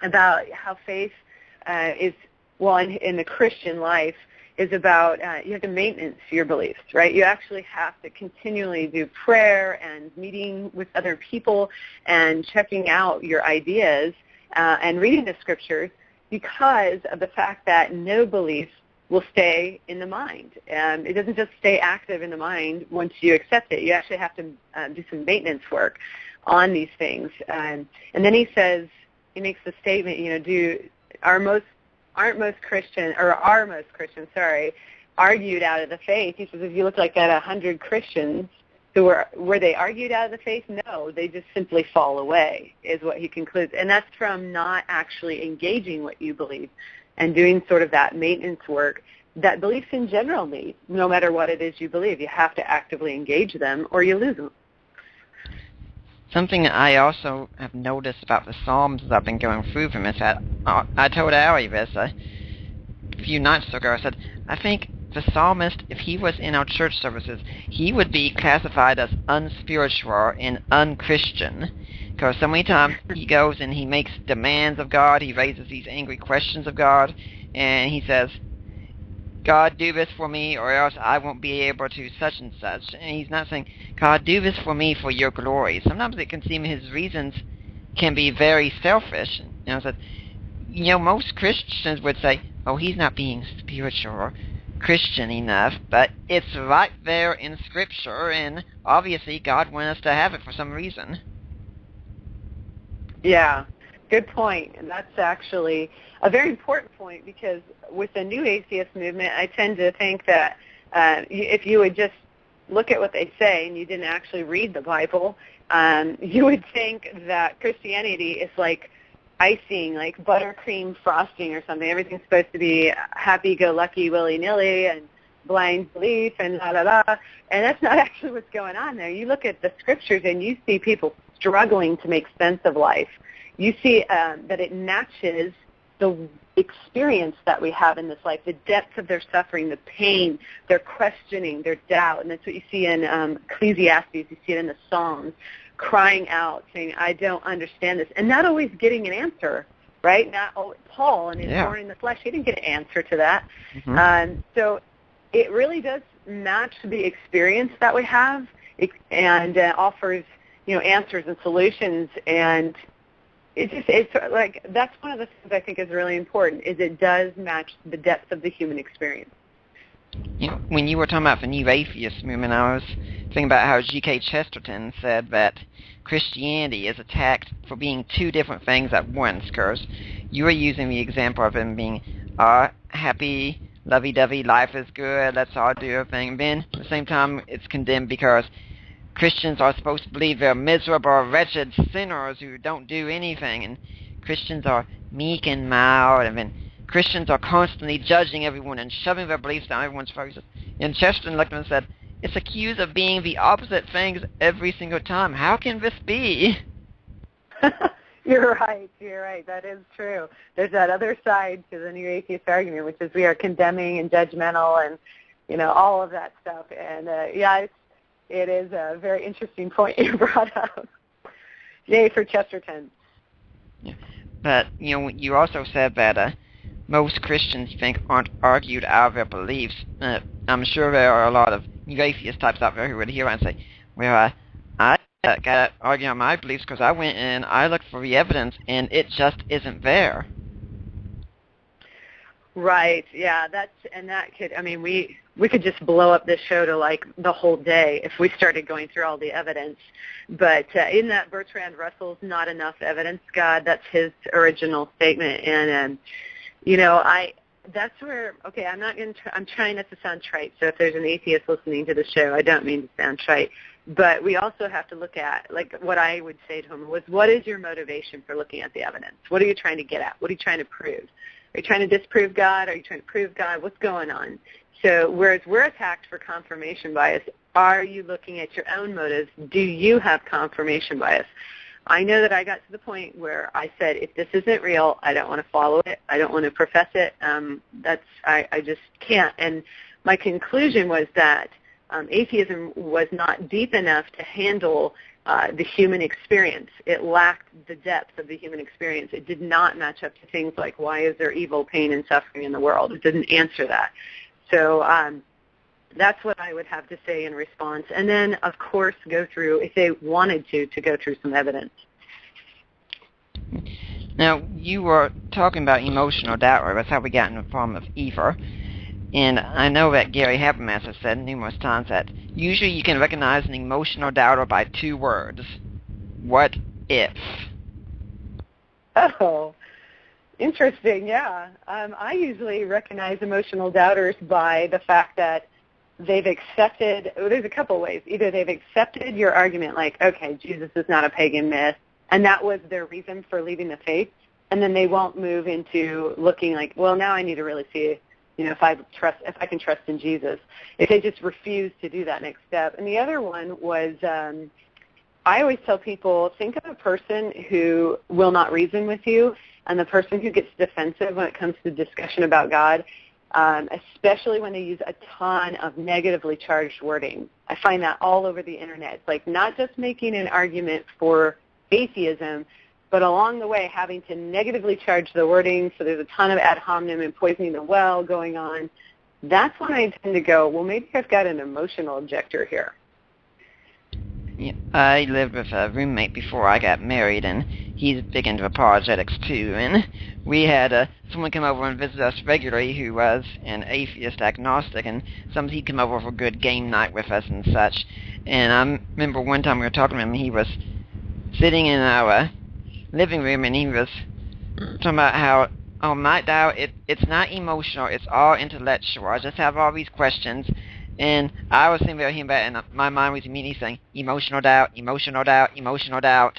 about how faith is, well, in the Christian life, is about you have to maintenance your beliefs, right? You actually have to continually do prayer and meeting with other people and checking out your ideas and reading the scriptures because of the fact that no belief will stay in the mind. It doesn't just stay active in the mind once you accept it. You actually have to do some maintenance work on these things. And then he makes the statement, are most Christians argued out of the faith? He says, if you look like at 100 Christians who were they argued out of the faith? No, they just simply fall away, is what he concludes. And that's from not actually engaging what you believe and doing sort of that maintenance work that beliefs in general need. No matter what it is you believe, you have to actively engage them or you lose them. Something I also have noticed about the Psalms as I've been going through them is that I told Ari this a few nights ago. I said, I think the psalmist, if he was in our church services, he would be classified as unspiritual and unchristian Because so many times he goes and he makes demands of God, he raises these angry questions of God, and he says, God, do this for me, or else I won't be able to such and such. And he's not saying, God, do this for me for your glory. Sometimes it can seem his reasons can be very selfish. So, most Christians would say, oh, he's not being spiritual or Christian enough, but it's right there in Scripture, and obviously God wants us to have it for some reason. Yeah, good point. And that's actually a very important point, because with the new atheist movement, I tend to think that if you would just look at what they say and you didn't actually read the Bible, you would think that Christianity is like icing, like buttercream frosting or something. Everything's supposed to be happy-go-lucky, willy-nilly, and blind belief, and la-la-la. And that's not actually what's going on there. You look at the Scriptures and you see people struggling to make sense of life. You see that it matches the experience that we have in this life, the depth of their suffering, the pain, their questioning, their doubt. And that's what you see in Ecclesiastes. You see it in the Psalms, crying out, saying, I don't understand this. And not always getting an answer, right? Paul, in his thorn in the flesh, he didn't get an answer to that. Mm-hmm. So it really does match the experience that we have, and offers, answers and solutions. And it's like, that's one of the things I think is really important, is it does match the depth of the human experience. When you were talking about the new atheist movement, I was thinking about how G.K. Chesterton said that Christianity is attacked for being two different things at once, because you were using the example of him being happy, lovey-dovey, life is good, let's all do our thing. Then, at the same time, it's condemned because Christians are supposed to believe they're miserable, wretched sinners who don't do anything, and Christians are meek and mild, and then Christians are constantly judging everyone and shoving their beliefs down everyone's throats. And Chesterton looked at him and said, it's accused of being the opposite things every single time. How can this be? You're right. That is true. There's that other side to the new atheist argument, which is we are condemning and judgmental and, all of that stuff. And, it is a very interesting point you brought up. Yay for Chesterton. Yeah. But, you also said that most Christians, you think, aren't argued out of their beliefs. I'm sure there are a lot of new atheist types out there who would hear and say, well, I got to argue on my beliefs because I went and I looked for the evidence and it just isn't there. Right. Yeah. That could. We could just blow up this show to like the whole day if we started going through all the evidence. But in that Bertrand Russell's "Not Enough Evidence, God," that's his original statement, and that's where. Okay, I'm trying not to sound trite. So if there's an atheist listening to the show, I don't mean to sound trite. But we also have to look at, like, what I would say to him was, what is your motivation for looking at the evidence? What are you trying to get at? What are you trying to prove? Are you trying to disprove God? Are you trying to prove God? What's going on? So whereas we're attacked for confirmation bias, are you looking at your own motives? Do you have confirmation bias? I know that I got to the point where I said, if this isn't real, I don't want to follow it. I don't want to profess it. I just can't. And my conclusion was that atheism was not deep enough to handle the human experience. It lacked the depth of the human experience. It did not match up to things like, why is there evil, pain, and suffering in the world? It didn't answer that. So that's what I would have to say in response. And then, of course, go through, if they wanted to go through some evidence. Now, you were talking about emotional doubt, or that's how we got in the form of evil. And I know that Gary Habermas has said numerous times that usually you can recognize an emotional doubter by two words. What if? Oh, interesting, yeah. I usually recognize emotional doubters by the fact that they've accepted, there's a couple ways. Either they've accepted your argument, like, okay, Jesus is not a pagan myth, and that was their reason for leaving the faith, and then they won't move into looking like, well, now I need to really see, if I can trust in Jesus. If they just refuse to do that next step. And the other one was, I always tell people, think of a person who will not reason with you, and the person who gets defensive when it comes to discussion about God, especially when they use a ton of negatively charged wording. I find that all over the internet. It's like not just making an argument for atheism, but along the way having to negatively charge the wording, so there's a ton of ad hominem and poisoning the well going on, that's when I tend to go, well, maybe I've got an emotional objector here. Yeah, I lived with a roommate before I got married, and he's big into apologetics too. And we had someone come over and visit us regularly who was an atheist agnostic, and sometimes he'd come over for a good game night with us and such. And I remember one time we were talking to him, and he was sitting in our living room, and he was talking about how, oh, my doubt, it's not emotional, it's all intellectual. I just have all these questions. And I was thinking about him, and my mind was immediately saying, emotional doubt, emotional doubt, emotional doubt.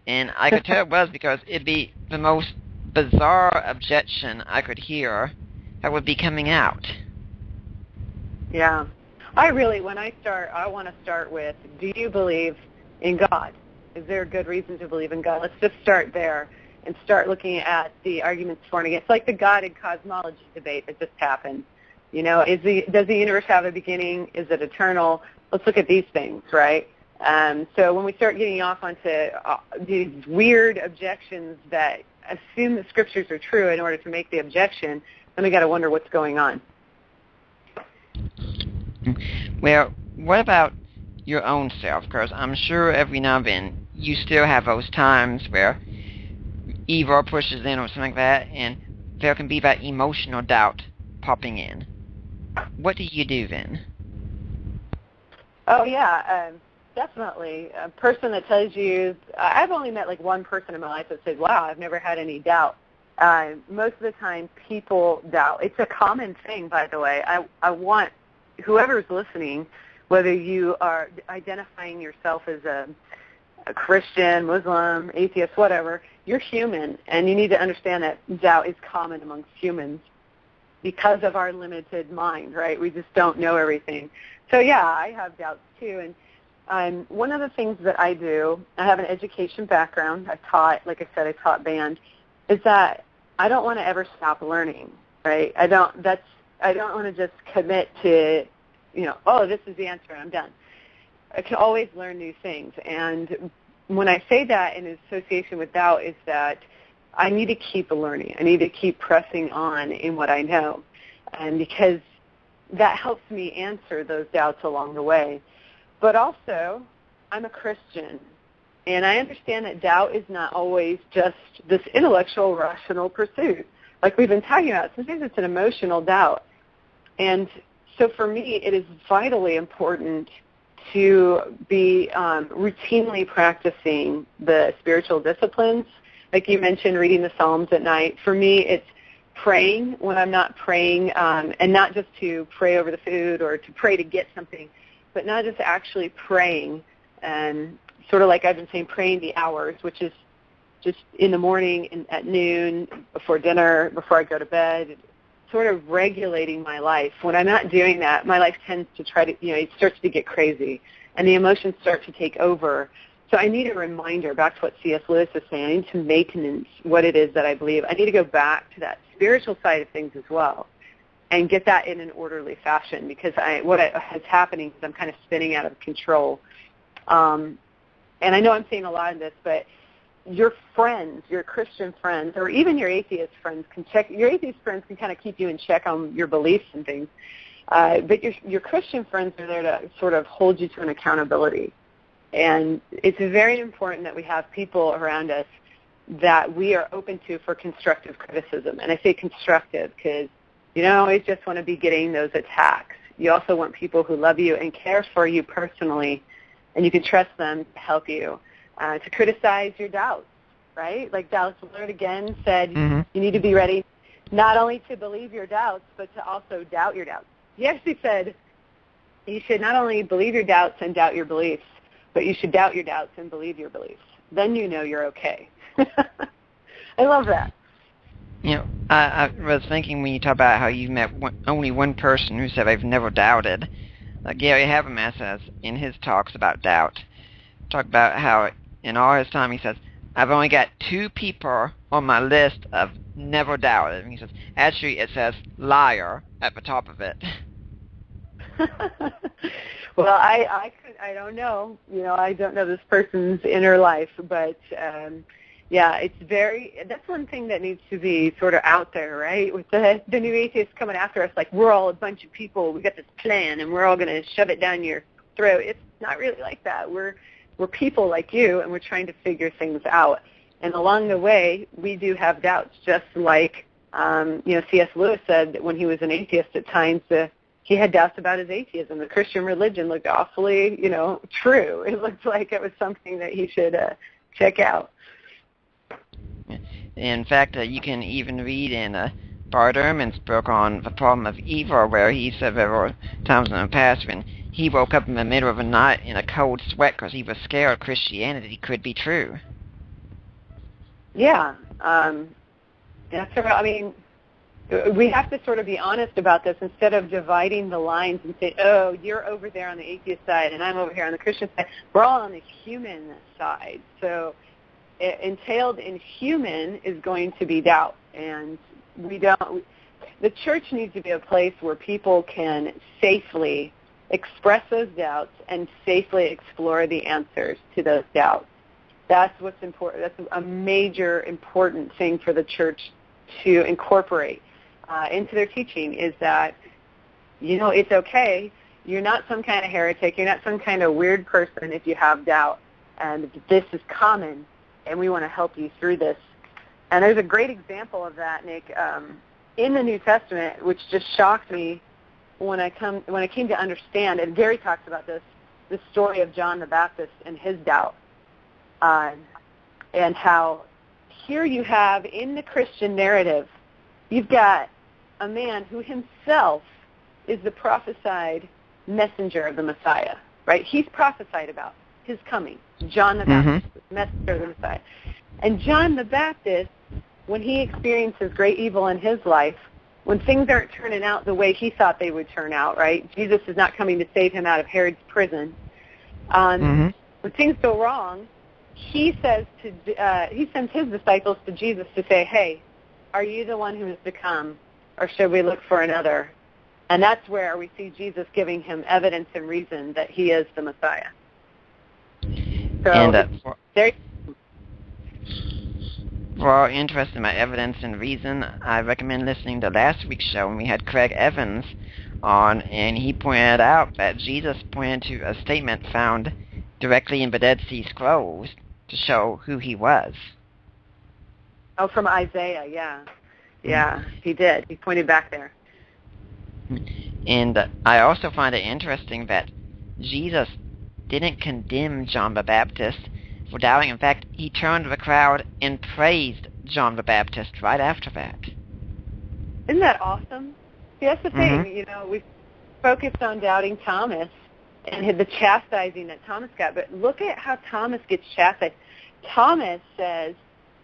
And I could tell it was because it'd be the most bizarre objection I could hear that would be coming out. Yeah. I want to start with, do you believe in God? Is there a good reason to believe in God? Let's just start there and start looking at the arguments for and against. It's like the God and cosmology debate that just happened. You know, does the universe have a beginning? Is it eternal? Let's look at these things, right? So when we start getting off onto these weird objections that assume the scriptures are true in order to make the objection, then we got to wonder what's going on. Well, what about your own self? Because I'm sure every now and then you still have those times where evil pushes in or something like that, and there can be that emotional doubt popping in. What do you do then? Oh, yeah, definitely. A person that tells you, I've only met like one person in my life that said, wow, I've never had any doubt. Most of the time people doubt. It's a common thing, by the way. I want whoever's listening, whether you are identifying yourself as a Christian, Muslim, atheist, whatever, you're human, and you need to understand that doubt is common amongst humans because of our limited mind, right? We just don't know everything. So, yeah, I have doubts too. And one of the things that I do, I have an education background. I taught band, is that I don't want to ever stop learning, right? I don't want to just commit to, oh, this is the answer and I'm done. I can always learn new things. And when I say that in association with doubt is that I need to keep learning. I need to keep pressing on in what I know, and because that helps me answer those doubts along the way. But also, I'm a Christian, and I understand that doubt is not always just this intellectual, rational pursuit. Like we've been talking about, sometimes it's an emotional doubt. And so for me, it is vitally important to be routinely practicing the spiritual disciplines. Like you mentioned, reading the Psalms at night. For me, it's praying when I'm not praying, and not just to pray over the food or to pray to get something, but not just actually praying, and sort of like I've been saying, praying the hours, which is just in the morning and at noon, before dinner, before I go to bed, sort of regulating my life. When I'm not doing that, my life tends to it starts to get crazy, and the emotions start to take over. So I need a reminder, back to what C.S. Lewis is saying, I need to maintenance what it is that I believe. I need to go back to that spiritual side of things as well and get that in an orderly fashion, because what is happening is I'm kind of spinning out of control. And I know I'm saying a lot of this, but your friends, your Christian friends, or even your atheist friends can check. Your atheist friends can kind of keep you in check on your beliefs and things. But your Christian friends are there to sort of hold you to an accountability. And it's very important that we have people around us that we are open to for constructive criticism. And I say constructive because you don't always just want to be getting those attacks. You also want people who love you and care for you personally, and you can trust them to help you, to criticize your doubts, right? Like Dallas Willard again said, You need to be ready not only to believe your doubts, but to also doubt your doubts. He actually said you should not only believe your doubts and doubt your beliefs, but you should doubt your doubts and believe your beliefs. Then you know you're okay. I love that. I was thinking when you talk about how you met only one person who said they've never doubted. Like Gary Habermas says in his talks about doubt. Talk about how in all his time he says, I've only got 2 people on my list of never doubted. And he says, actually it says liar at the top of it. Well, I don't know. I don't know this person's inner life, but yeah, that's one thing that needs to be sort of out there, right? With the new atheists coming after us, like we're all a bunch of people, we got this plan, and we're all going to shove it down your throat. It's not really like that. We're people like you, and we're trying to figure things out. And along the way, we do have doubts, just like C.S. Lewis said that when he was an atheist at times, he had doubts about his atheism. The Christian religion looked awfully, true. It looked like it was something that he should check out. In fact, you can even read in Bart Ehrman's book on the problem of evil, where he said several times in the past when he woke up in the middle of the night in a cold sweat because he was scared Christianity could be true. Yeah. That's right. I mean, we have to sort of be honest about this instead of dividing the lines and say, oh, you're over there on the atheist side and I'm over here on the Christian side. We're all on the human side. So entailed in human is going to be doubt. And the church needs to be a place where people can safely express those doubts and safely explore the answers to those doubts. That's what's important. That's a major important thing for the church to incorporate into their teaching, is that, it's okay. You're not some kind of heretic. You're not some kind of weird person if you have doubt. And this is common, and we want to help you through this. And there's a great example of that, Nick, in the New Testament, which just shocked me when I came to understand, and Gary talks about this, the story of John the Baptist and his doubt. And how here you have in the Christian narrative, you've got a man who himself is the prophesied messenger of the Messiah, right? He's prophesied about his coming, John the Baptist, messenger of the Messiah. And John the Baptist, when he experiences great evil in his life, when things aren't turning out the way he thought they would turn out, right? Jesus is not coming to save him out of Herod's prison. When things go wrong, he sends his disciples to Jesus to say, hey, are you the one who is to come, or should we look for another? And that's where we see Jesus giving him evidence and reason that he is the Messiah. So for interested in my evidence and reason, I recommend listening to last week's show when we had Craig Evans on, and he pointed out that Jesus pointed to a statement found directly in the Dead Sea Scrolls to show who he was. Oh, from Isaiah, yeah. Yeah, he did. He pointed back there. And I also find it interesting that Jesus didn't condemn John the Baptist for doubting. In fact, he turned to the crowd and praised John the Baptist right after that. Isn't that awesome? See, that's the thing. We focused on doubting Thomas and the chastising that Thomas got, but look at how Thomas gets chastised. Thomas says,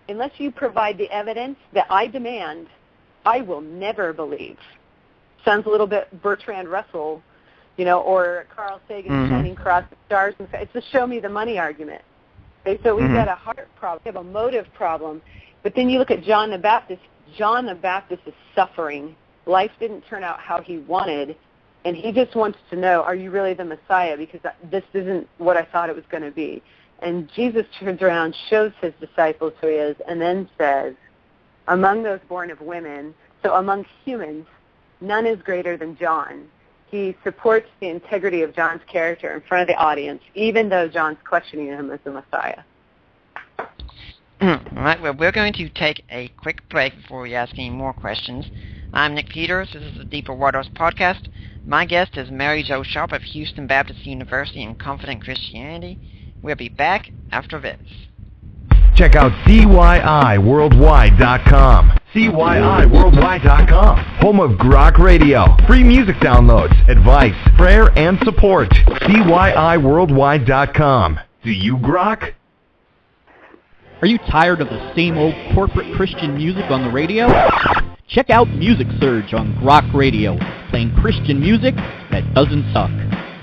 unless you provide the evidence that I demand, I will never believe. Sounds a little bit Bertrand Russell, or Carl Sagan's Shining Cross the Stars. It's the show me the money argument. Okay, so we've got a heart problem, we have a motive problem. But then you look at John the Baptist. John the Baptist is suffering. Life didn't turn out how he wanted, and he just wants to know, are you really the Messiah? Because this isn't what I thought it was going to be. And Jesus turns around, shows his disciples who he is, and then says, among those born of women, so among humans, none is greater than John. He supports the integrity of John's character in front of the audience, even though John's questioning him as the Messiah. All right, well, we're going to take a quick break before we ask any more questions. I'm Nick Peters. This is the Deeper Waters podcast. My guest is Mary Jo Sharp of Houston Baptist University in Confident Christianity. We'll be back after this. Check out CYIWorldwide.com. CYIWorldwide.com. Home of Grok Radio. Free music downloads, advice, prayer, and support. CYIWorldwide.com. Do you grok? Are you tired of the same old corporate Christian music on the radio? Check out Music Surge on Grok Radio, playing Christian music that doesn't suck.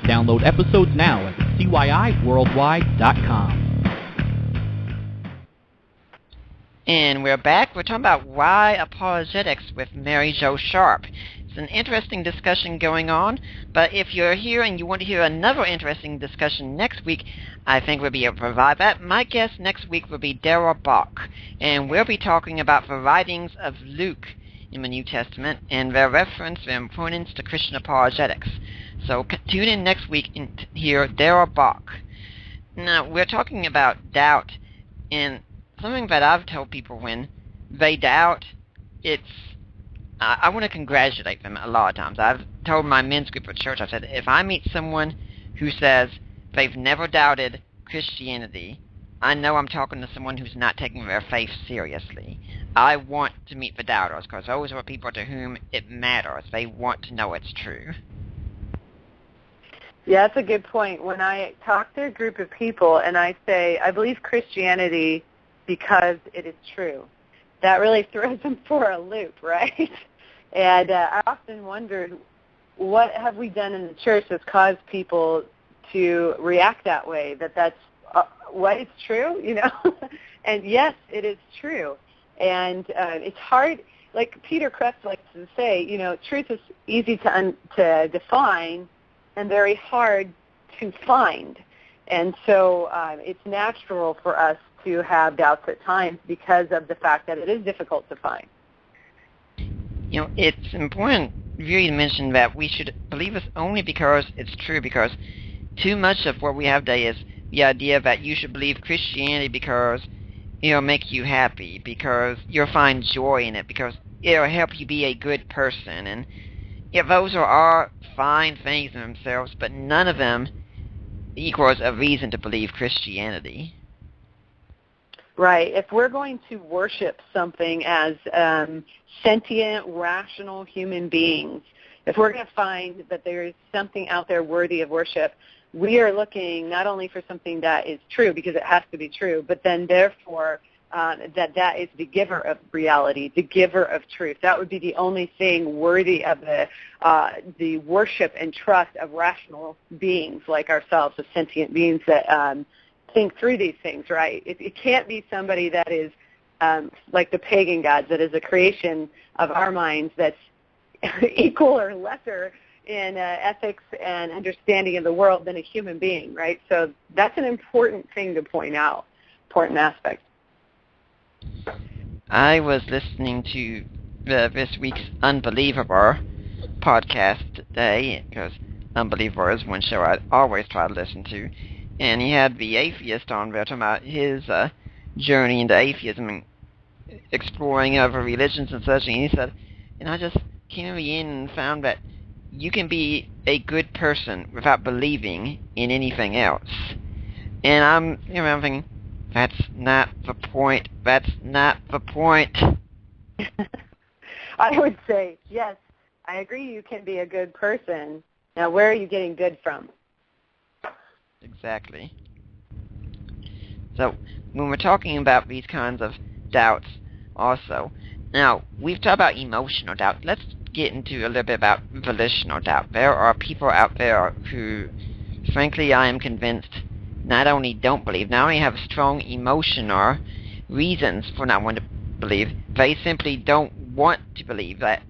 Download episodes now at CYIWorldwide.com. And we're back. We're talking about why apologetics with Mary Jo Sharp. It's an interesting discussion going on, but if you're here and you want to hear another interesting discussion next week, I think we'll be able to provide that. My guest next week will be Darrell Bock, and we'll be talking about the writings of Luke in the New Testament and their reference, their importance to Christian apologetics. So tune in next week and hear Darrell Bock. Now, we're talking about doubt, and something that I've told people when they doubt, I want to congratulate them a lot of times. I've told my men's group at church, I said, if I meet someone who says they've never doubted Christianity, I know I'm talking to someone who's not taking their faith seriously. I want to meet the doubters, because those are people to whom it matters. They want to know it's true. Yeah, that's a good point. When I talk to a group of people and I say, I believe Christianity because it is true, that really throws them for a loop, right? And I often wondered, what have we done in the church that's caused people to react that way, that's what is true, you know? And yes, it is true. And it's hard, like Peter Kreeft likes to say, you know, truth is easy to define and very hard to find. And so it's natural for us to have doubts at times because of the fact that it is difficult to find. You know, it's important really to mention that we should believe this only because it's true, because too much of what we have today is the idea that you should believe Christianity because it'll make you happy, because you'll find joy in it, because it'll help you be a good person. And yeah, those are all fine things in themselves, but none of them equals a reason to believe Christianity. Right. If we're going to worship something as sentient, rational human beings, if we're going to find that there is something out there worthy of worship, we are looking not only for something that is true, because it has to be true, but then therefore that is the giver of reality, the giver of truth. That would be the only thing worthy of the worship and trust of rational beings like ourselves, of sentient beings that think through these things, right? It can't be somebody that is like the pagan gods, that is a creation of our minds that's equal or lesser in ethics and understanding of the world than a human being, right? So that's an important thing to point out, important aspect. I was listening to this week's Unbelievable podcast today, because Unbelievable is one show I always try to listen to, and he had the atheist on there talking about his journey into atheism and exploring other religions and such, and he said, and I just came in and found that you can be a good person without believing in anything else. And I'm thinking, that's not the point. That's not the point. I would say, yes, I agree you can be a good person. Now, where are you getting good from? Exactly. So, when we're talking about these kinds of doubts also, now, we've talked about emotional doubt. Let's get into a little bit about volitional doubt. There are people out there who, frankly, I am convinced, not only don't believe, not only have strong emotional reasons for not wanting to believe, they simply don't want to believe that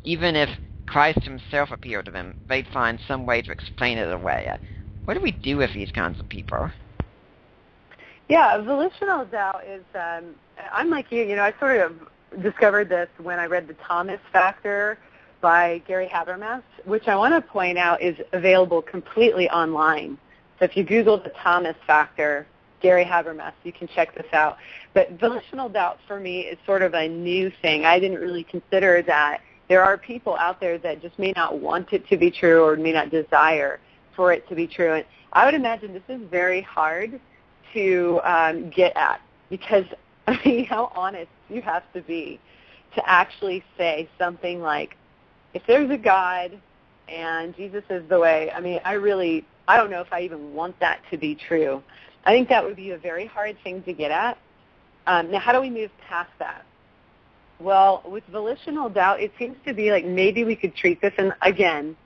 even if Christ himself appeared to them, they'd find some way to explain it away. What do we do with these kinds of people? Yeah, volitional doubt is, I'm like you, I sort of discovered this when I read The Thomas Factor by Gary Habermas, which I want to point out is available completely online. So if you Google The Thomas Factor, Gary Habermas, you can check this out. But volitional doubt for me is sort of a new thing. I didn't really consider that there are people out there that just may not want it to be true or may not desire for it to be true. And I would imagine this is very hard to get at, because, I mean, how honest you have to be to actually say something like, if there's a God and Jesus is the way, I mean, I don't know if I even want that to be true. I think that would be a very hard thing to get at. Now, how do we move past that? Well, with volitional doubt, it seems to be like maybe we could treat this, and again,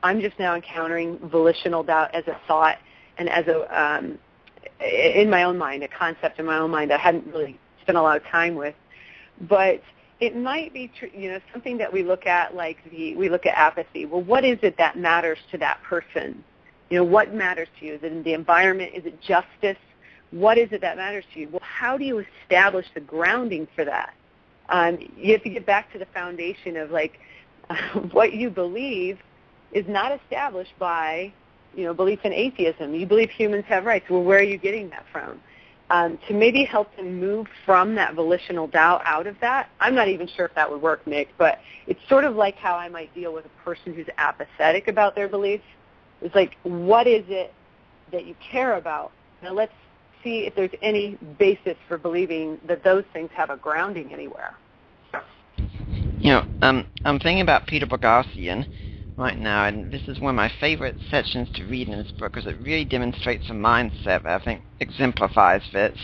I'm just now encountering volitional doubt as a thought and as in my own mind, a concept in my own mind I hadn't really spent a lot of time with. But it might be something that we look at, like we look at apathy. Well, what is it that matters to that person? What matters to you? Is it the environment? Is it justice? What is it that matters to you? Well, how do you establish the grounding for that? You have to get back to the foundation of what you believe is not established by belief in atheism. You believe humans have rights. Well, where are you getting that from? To maybe help them move from that volitional doubt out of that. I'm not even sure if that would work, Nick, but it's sort of like how I might deal with a person who's apathetic about their beliefs. It's like, what is it that you care about? Now let's see if there's any basis for believing that those things have a grounding anywhere. I'm thinking about Peter Boghossian right now, and this is one of my favorite sections to read in his book because it really demonstrates a mindset that I think exemplifies this,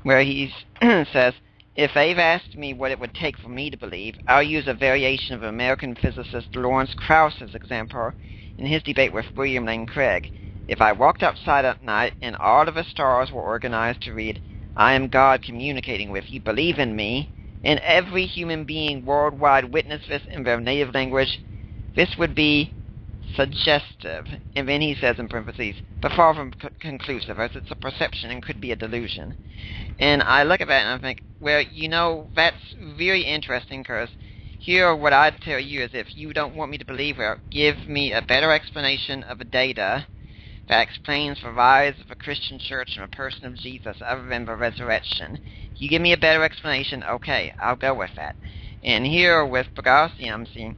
where he says, if they've asked me what it would take for me to believe, I'll use a variation of American physicist Lawrence Krauss's example in his debate with William Lane Craig. If I walked outside at night and all of the stars were organized to read, I am God communicating with you, believe in me, and every human being worldwide witnessed this in their native language, this would be suggestive, and then he says in parentheses, but far from conclusive, as it's a perception and could be a delusion. And I look at that and I think, well, that's very interesting, because here what I'd tell you is, if you don't want me to believe it, give me a better explanation of the data that explains the rise of a Christian church and the person of Jesus other than the resurrection. You give me a better explanation, okay, I'll go with that. And here with Boghossian, I'm seeing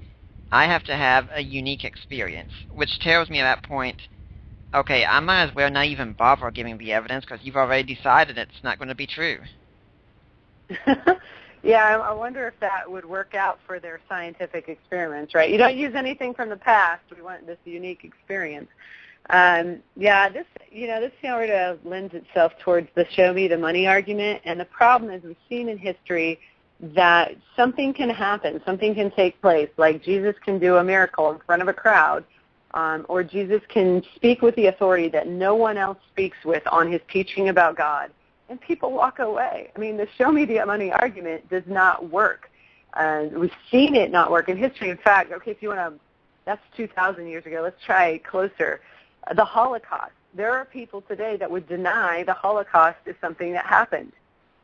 I have to have a unique experience, which tells me at that point, okay, I might as well not even bother giving the evidence because you've already decided it's not going to be true. Yeah, I wonder if that would work out for their scientific experiments, right? You don't use anything from the past. We want this unique experience. This sort of lends itself towards the show me the money argument. And the problem is, we've seen in history that something can happen, something can take place, like Jesus can do a miracle in front of a crowd, or Jesus can speak with the authority that no one else speaks with on his teaching about God, and people walk away. I mean, the show me the money argument does not work. We've seen it not work in history. In fact, okay, if you want to, that's 2,000 years ago. Let's try closer. The Holocaust. There are people today that would deny the Holocaust is something that happened.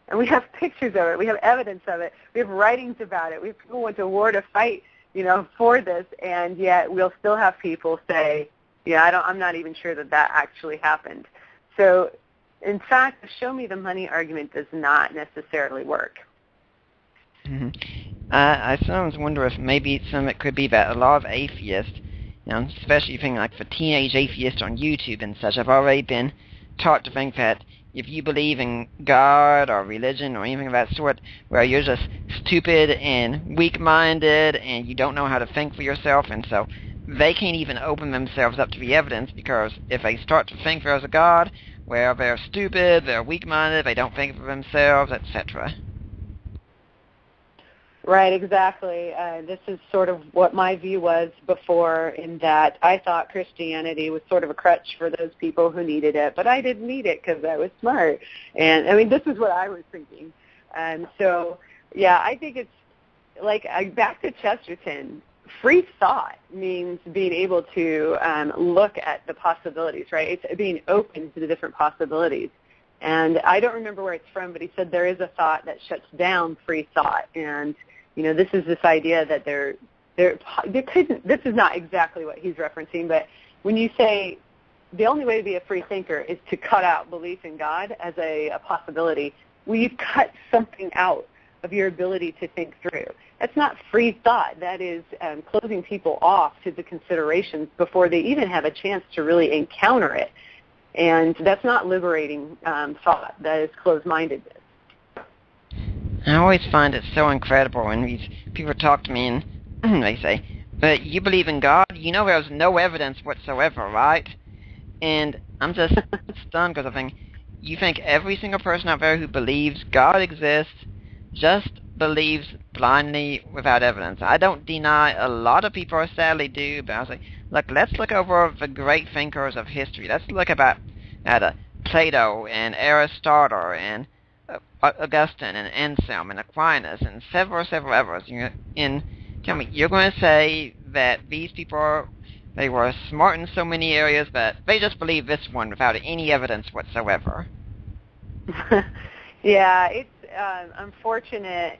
And we have pictures of it. We have evidence of it. We have writings about it. We have people who went to war to fight, for this, and yet we'll still have people say, I'm not even sure that actually happened. So, in fact, the show me the money argument does not necessarily work. Mm-hmm. I sometimes wonder if maybe some of it could be that a lot of atheists, especially things like for teenage atheists on YouTube and such, have already been taught to think that if you believe in God or religion or anything of that sort, where you're just stupid and weak-minded and you don't know how to think for yourself, and so they can't even open themselves up to the evidence, because if they start to think there's a God, well, they're stupid, they're weak-minded, they don't think for themselves, etc. Right, exactly. This is sort of what my view was before, in that I thought Christianity was sort of a crutch for those people who needed it, but I didn't need it because I was smart. And, I mean, this is what I was thinking. And so, I think it's like, back to Chesterton, free thought means being able to look at the possibilities, right? It's being open to the different possibilities. And I don't remember where it's from, but he said there is a thought that shuts down free thought. And this is this idea that there couldn't. This is not exactly what he's referencing, but when you say the only way to be a free thinker is to cut out belief in God as a possibility, well, you cut something out of your ability to think through. That's not free thought. That is closing people off to the considerations before they even have a chance to really encounter it. And that's not liberating thought. That is closed-mindedness. I always find it so incredible when these people talk to me and they say, but you believe in God? There's no evidence whatsoever, right? And I'm just stunned, because I think, you think every single person out there who believes God exists just believes blindly without evidence. I don't deny a lot of people sadly do, but I was like, look, let's look over the great thinkers of history. Let's look at Plato and Aristotle and Augustine and Anselm and Aquinas and several others. Tell me, you're going to say that these people, they were smart in so many areas, but they just believe this one without any evidence whatsoever. Yeah, it's unfortunate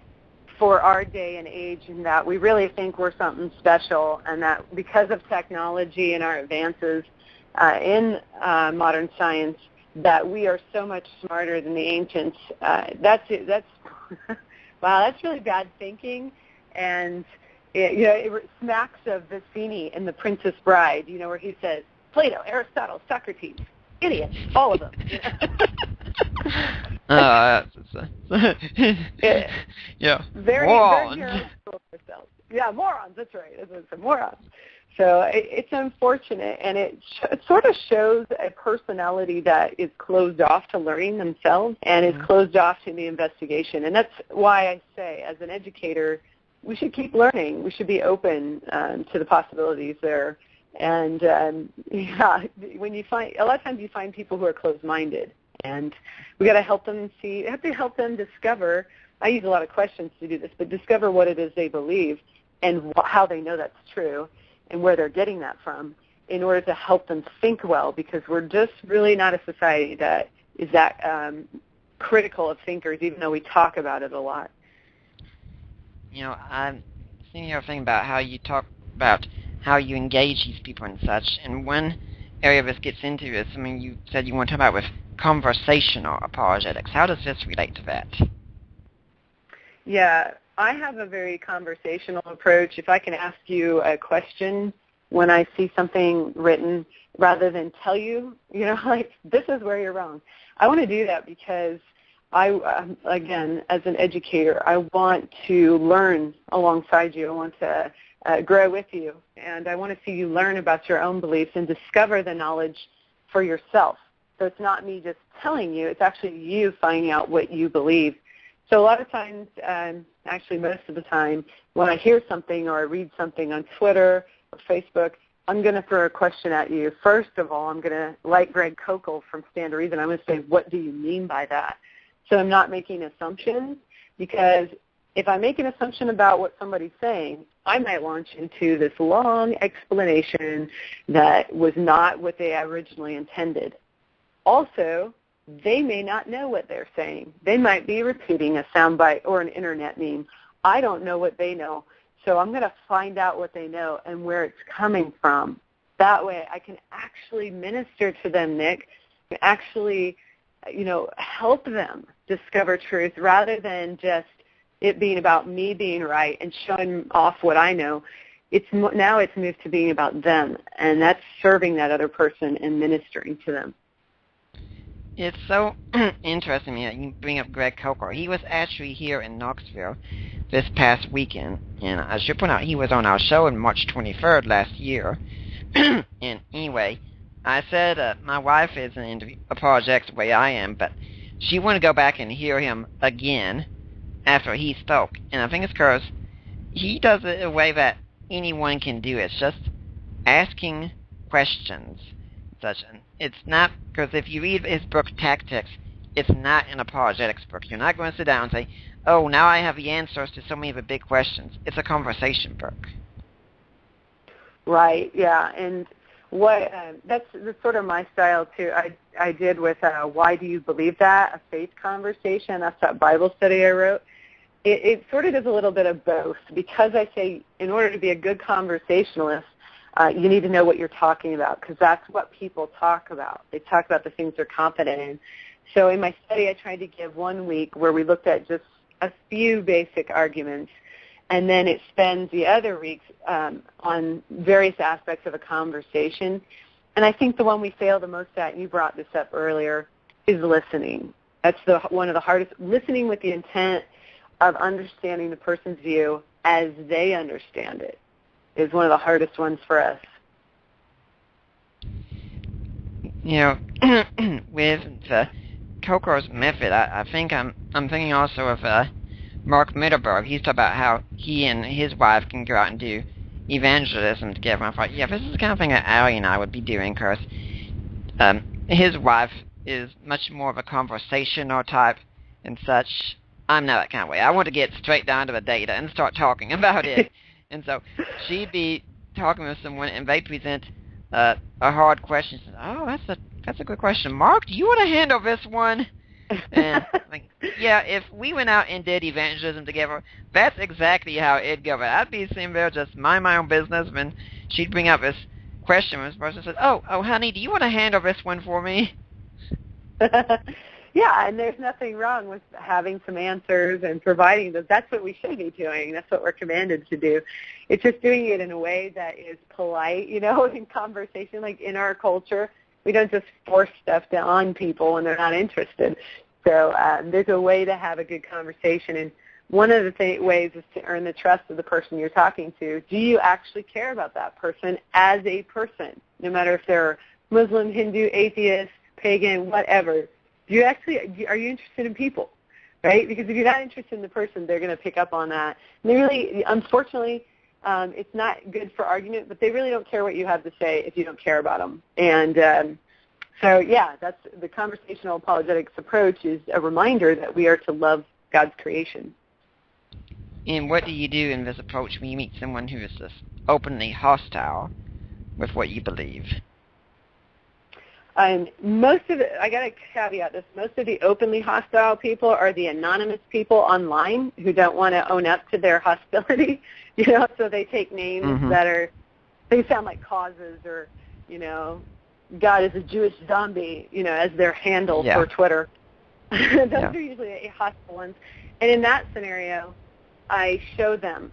for our day and age in that we really think we're something special, and that because of technology and our advances in modern science, that we are so much smarter than the ancients. That's wow, that's really bad thinking, and it smacks of Vizzini in The Princess Bride, where he says, Plato, Aristotle, Socrates, idiots, all of them. Yeah. Very, morons. very ourselves. Yeah, morons. That's right. It's morons. So it's unfortunate, and it sort of shows a personality that is closed off to learning themselves and is closed off to the investigation. And that's why I say, as an educator, we should keep learning. We should be open to the possibilities there. And when you find, a lot of times you find people who are closed-minded, and we got to help them see. Have to help them discover. I use a lot of questions to do this, but discover what it is they believe and how they know that's true, and where they're getting that from, in order to help them think well, because we're just really not a society that is that critical of thinkers, even though we talk about it a lot. I'm thinking here thing about how you talk about how you engage these people and such, and one area this gets into is something you said you want to talk about with conversational apologetics. How does this relate to that? Yeah, I have a very conversational approach. If I can ask you a question when I see something written, rather than tell you, like, this is where you're wrong. I want to do that because again, as an educator, I want to learn alongside you. I want to grow with you, and I want to see you learn about your own beliefs and discover the knowledge for yourself. So it's not me just telling you, it's actually you finding out what you believe. So a lot of times, actually most of the time, when I hear something or I read something on Twitter or Facebook, I'm going to throw a question at you. First of all, I'm going to, like Greg Koukl from Stand to Reason, I'm going to say, what do you mean by that? So I'm not making assumptions, because if I make an assumption about what somebody's saying, I might launch into this long explanation that was not what they originally intended. Also, they may not know what they're saying. They might be repeating a soundbite or an internet meme. I don't know what they know. So I'm going to find out what they know and where it's coming from. That way I can actually minister to them, Nick, and actually, help them discover truth, rather than just it being about me being right and showing off what I know. Now it's moved to being about them, and that's serving that other person and ministering to them. It's so interesting that you bring up Greg Koukl. He was actually here in Knoxville this past weekend, and I should point out he was on our show on March 23rd last year. And anyway, I said my wife isn't into apologetics the way I am, but she wanted to go back and hear him again after he spoke. And I think it's because he does it in a way that anyone can do. It's just asking questions. It's not, because if you read his book Tactics, it's not an apologetics book. You're not going to sit down and say, oh, now I have the answers to so many of the big questions. It's a conversation book. Right, yeah, and that's sort of my style too. I did with Why Do You Believe That? A faith conversation. That's that Bible study I wrote. It sort of does a little bit of both, because I say in order to be a good conversationalist, you need to know what you're talking about, because that's what people talk about. They talk about the things they're confident in. So in my study, I tried to give 1 week where we looked at just a few basic arguments, and then it spends the other weeks on various aspects of a conversation. And I think the one we fail the most at, and you brought this up earlier, is listening. That's one of the hardest. Listening with the intent of understanding the person's view as they understand it is one of the hardest ones for us. With the Koukl's method, I think I'm thinking also of Mark Mitterberg. He's talking about how he and his wife can go out and do evangelism together. And I thought, yeah, this is the kind of thing that Allie and I would be doing, because his wife is much more of a conversational type, and such, I'm not that kind of way. I want to get straight down to the data and start talking about it. And so she'd be talking with someone, and they present a hard question. She says, oh, that's a good question. Mark, do you want to handle this one? And like, yeah, if we went out and did evangelism together, that's exactly how it'd go. But I'd be sitting there just mind my own business, and she'd bring up this question, and this person says, oh, honey, do you want to handle this one for me? Yeah, and there's nothing wrong with having some answers and providing them. That's what we should be doing. That's what we're commanded to do. It's just doing it in a way that is polite, in conversation. Like in our culture, we don't just force stuff on people when they're not interested. So there's a way to have a good conversation. And one of the ways is to earn the trust of the person you're talking to. Do you actually care about that person as a person, no matter if they're Muslim, Hindu, atheist, pagan, whatever? Are you interested in people, right? Because if you're not interested in the person, they're going to pick up on that. And they really, unfortunately, it's not good for argument, but they really don't care what you have to say if you don't care about them. And so, yeah, that's the conversational apologetics approach is a reminder that we are to love God's creation. And what do you do in this approach when you meet someone who is just openly hostile with what you believe? I got to caveat this, most of the openly hostile people are the anonymous people online who don't want to own up to their hostility, so they take names that they sound like causes or, God is a Jewish zombie, as their handle for Twitter. Those are usually hostile ones. And in that scenario, I show them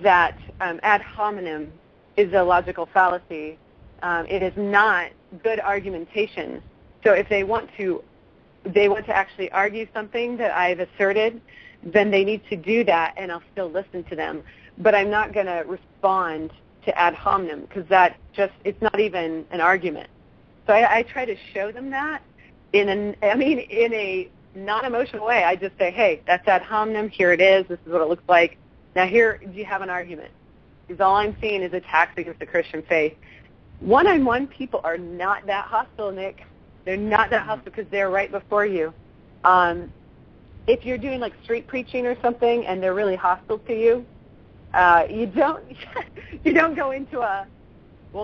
that ad hominem is a logical fallacy. It is not good argumentation. So if they want to actually argue something that I've asserted, then they need to do that, and I'll still listen to them. But I'm not going to respond to ad hominem because it's not even an argument. So I try to show them that in a non-emotional way. I just say, hey, that's ad hominem. Here it is. This is what it looks like. Now here, do you have an argument? Because all I'm seeing is attacks against the Christian faith. One-on-one people are not that hostile, Nick. They're not that hostile because they're right before you. If you're doing like street preaching or something and they're really hostile to you, you don't go into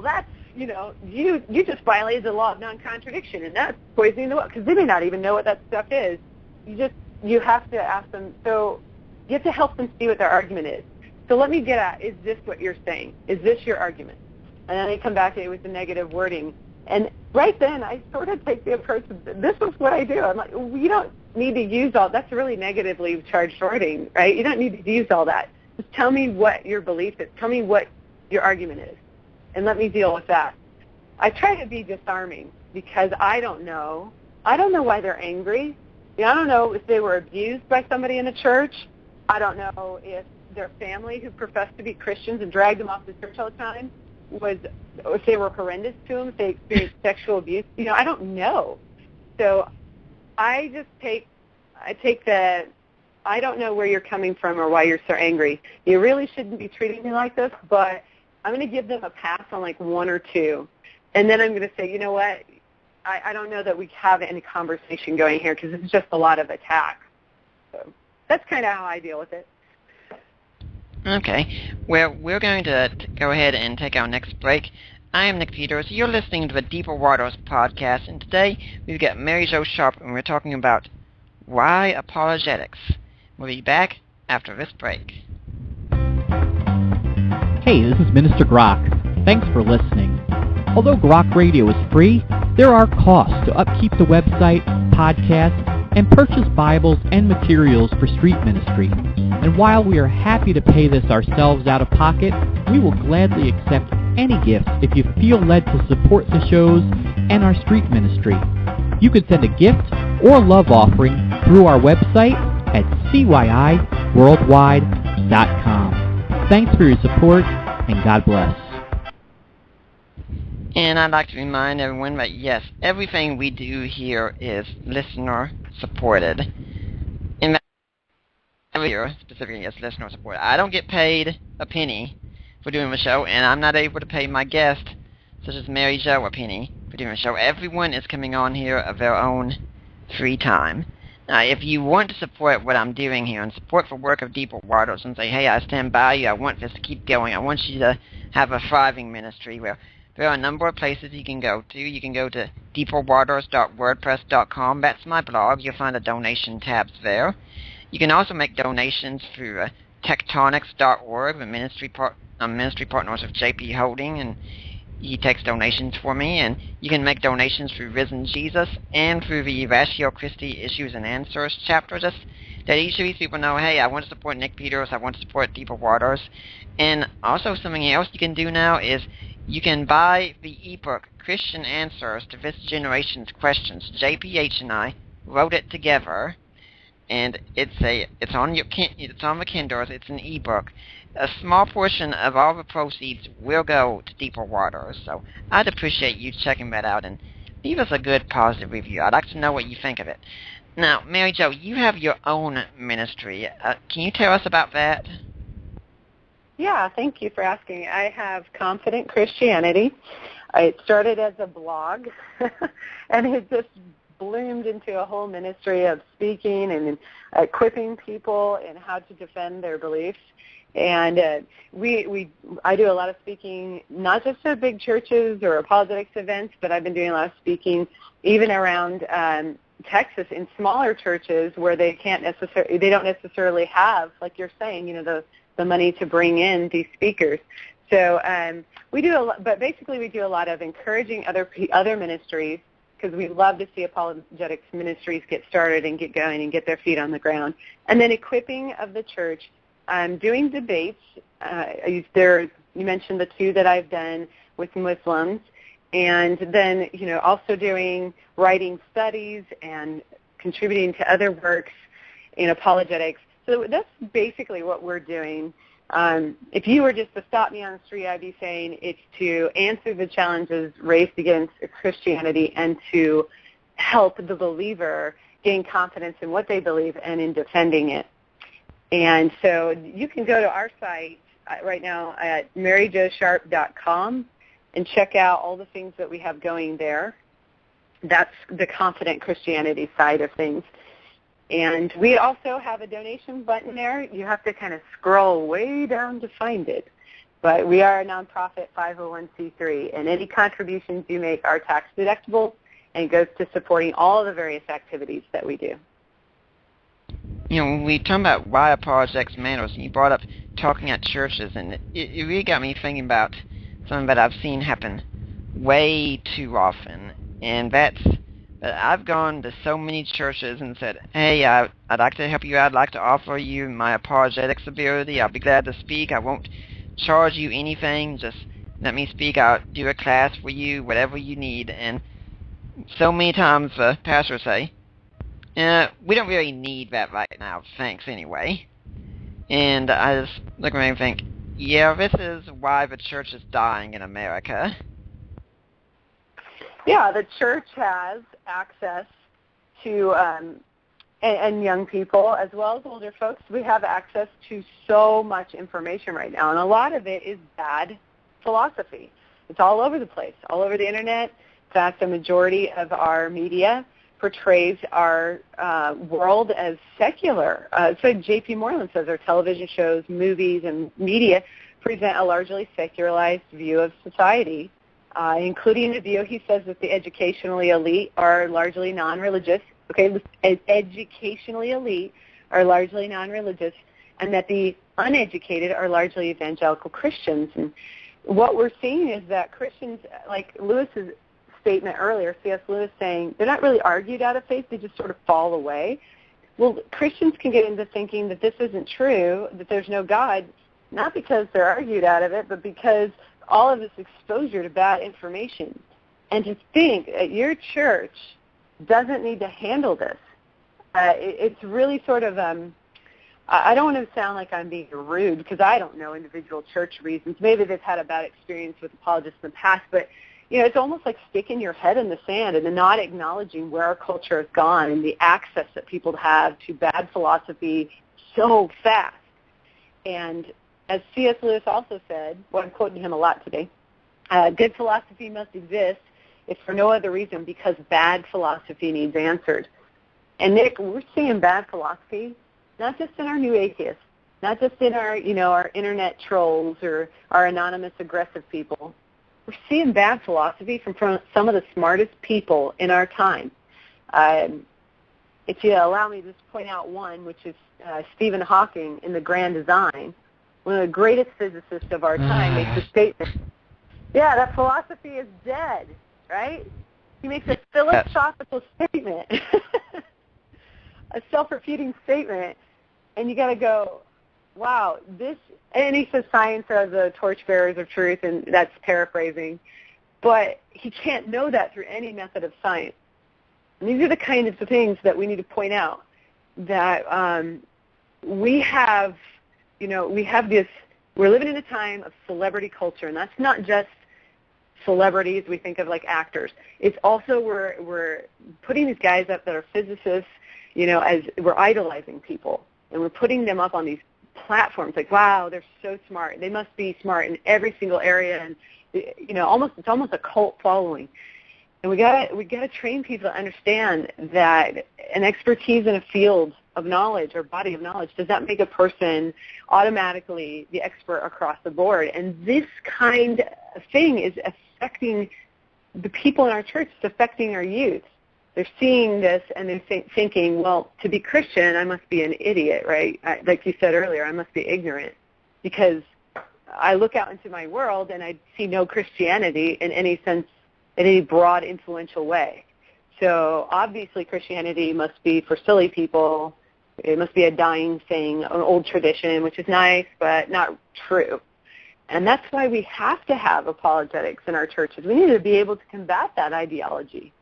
that's, you just violated the law of non-contradiction and that's poisoning the well, because they may not even know what that stuff is. You have to ask them, so you have to help them see what their argument is. So let me get at, is this what you're saying? Is this your argument? And then they come back to it with the negative wording. And right then, I sort of take the approach of, this is what I do. I'm like, you don't need to use that's really negatively charged wording, right? You don't need to use all that. Just tell me what your belief is. Tell me what your argument is. And let me deal with that. I try to be disarming because I don't know why they're angry. I don't know if they were abused by somebody in a church. I don't know if their family who professed to be Christians and dragged them off the church all the time if they were horrendous to them, if they experienced sexual abuse. I don't know. So I just take I don't know where you're coming from or why you're so angry. You really shouldn't be treating me like this, but I'm going to give them a pass on like one or two. And then I'm going to say, you know what, I don't know that we have any conversation going here because it's just a lot of attack. So that's kind of how I deal with it. Okay. Well, we're going to go ahead and take our next break. I am Nick Peters. You're listening to the Deeper Waters podcast, and today we've got Mary Jo Sharp, and we're talking about why apologetics. We'll be back after this break. Hey, this is Minister Grok. Thanks for listening. Although Grok Radio is free, there are costs to upkeep the website, podcast, and purchase Bibles and materials for street ministry. And while we are happy to pay this ourselves out of pocket, we will gladly accept any gift if you feel led to support the shows and our street ministry. You can send a gift or love offering through our website at cyiworldwide.com. Thanks for your support, and God bless. And I'd like to remind everyone that, yes, everything we do here is listener-supported. In that here, specifically, yes, listener-supported. I don't get paid a penny for doing the show, and I'm not able to pay my guest, such as Mary Jo, a penny for doing the show. Everyone is coming on here of their own free time. If you want to support what I'm doing here and support the work of Deeper Waters and say, hey, I stand by you, I want this to keep going, I want you to have a thriving ministry, well, there are a number of places you can go to. You can go to deeperwaters.wordpress.com. That's my blog. You'll find the donation tabs there. You can also make donations through tectonics.org, the ministry partners of JP Holding, and he takes donations for me. And you can make donations through Risen Jesus and through the Ratio Christi Issues and Answers chapter. Just that each of these people know, hey, I want to support Nick Peters, I want to support Deeper Waters. And also something else you can do now is you can buy the ebook Christian Answers to This Generation's Questions. JPH and I wrote it together, and it's on the Kindles. It's an ebook. A small portion of all the proceeds will go to Deeper Waters, so I'd appreciate you checking that out and leave us a good positive review. I'd like to know what you think of it. Now, Mary Jo, you have your own ministry. Can you tell us about that? Yeah, thank you for asking. I have Confident Christianity. It started as a blog, and it just bloomed into a whole ministry of speaking and equipping people in how to defend their beliefs. And I do a lot of speaking, not just at big churches or apologetics events, but I've been doing a lot of speaking even around Texas in smaller churches where they don't necessarily have, like you're saying, the money to bring in these speakers. So we do a lot of encouraging other ministries, because we love to see apologetics ministries get started and get going and get their feet on the ground. And then equipping of the church, doing debates. You mentioned the two that I've done with Muslims, and then also writing studies and contributing to other works in apologetics. So that's basically what we're doing. If you were just to stop me on the street, I'd be saying it's to answer the challenges raised against Christianity and to help the believer gain confidence in what they believe and in defending it. And so you can go to our site right now at maryjosharp.com and check out all the things that we have going there. That's the Confident Christianity side of things. And we also have a donation button there. You have to kind of scroll way down to find it. But we are a nonprofit 501c3, and any contributions you make are tax deductible and goes to supporting all the various activities that we do. We talk about why apologetics matters, and you brought up talking at churches, and it really got me thinking about something that I've seen happen way too often, and that's I've gone to so many churches and said, hey, I'd like to help you out. I'd like to offer you my apologetics ability. I'll be glad to speak. I won't charge you anything. Just let me speak. I'll do a class for you, whatever you need. And so many times pastors say, we don't really need that right now. Thanks anyway. And I just look around and think, yeah, this is why the church is dying in America. Yeah, the church has access to, and young people as well as older folks, we have access to so much information right now, and a lot of it is bad philosophy. It's all over the place, all over the internet. In fact, a majority of our media portrays our world as secular. So J.P. Moreland says our television shows, movies, and media present a largely secularized view of society, including the view, he says, that the educationally elite are largely non-religious. Okay, educationally elite are largely non-religious, and that the uneducated are largely evangelical Christians. And what we're seeing is that Christians, like Lewis's statement earlier, C.S. Lewis saying, they're not really argued out of faith, they just sort of fall away. Well, Christians can get into thinking that this isn't true, that there's no God, not because they're argued out of it, but because all of this exposure to bad information. And to think that your church doesn't need to handle this. It's really sort of, I don't want to sound like I'm being rude, because I don't know individual church reasons. Maybe they've had a bad experience with apologists in the past, but it's almost like sticking your head in the sand and not acknowledging where our culture has gone and the access that people have to bad philosophy so fast. And as C.S. Lewis also said, well, I'm quoting him a lot today, good philosophy must exist if for no other reason because bad philosophy needs answered. And Nick, we're seeing bad philosophy, not just in our new atheists, not just in our, our internet trolls or our anonymous aggressive people. We're seeing bad philosophy from some of the smartest people in our time. If you allow me to just point out one, which is Stephen Hawking in The Grand Design, one of the greatest physicists of our time, makes a statement. Yeah, that philosophy is dead, right? He makes a philosophical statement, a self-repeating statement, and you got to go, wow, and he says science are the torchbearers of truth, and that's paraphrasing, but he can't know that through any method of science. And these are the kinds of things that we need to point out, that we have this, we're living in a time of celebrity culture, and that's not just celebrities we think of like actors. It's also we're putting these guys up that are physicists, as we're idolizing people, and we're putting them up on these platforms like, wow, they're so smart. They must be smart in every single area, and it's almost a cult following. And we gotta train people to understand that an expertise in a field of knowledge or body of knowledge does not make a person automatically the expert across the board. And this kind of thing is affecting the people in our church. It's affecting our youth. They're seeing this and they're thinking, well, to be Christian, I must be an idiot, right? Like you said earlier, I must be ignorant because I look out into my world and I see no Christianity in any sense, in any broad, influential way. So obviously Christianity must be for silly people. It must be a dying thing, an old tradition, which is nice but not true. And that's why we have to have apologetics in our churches. We need to be able to combat that ideology.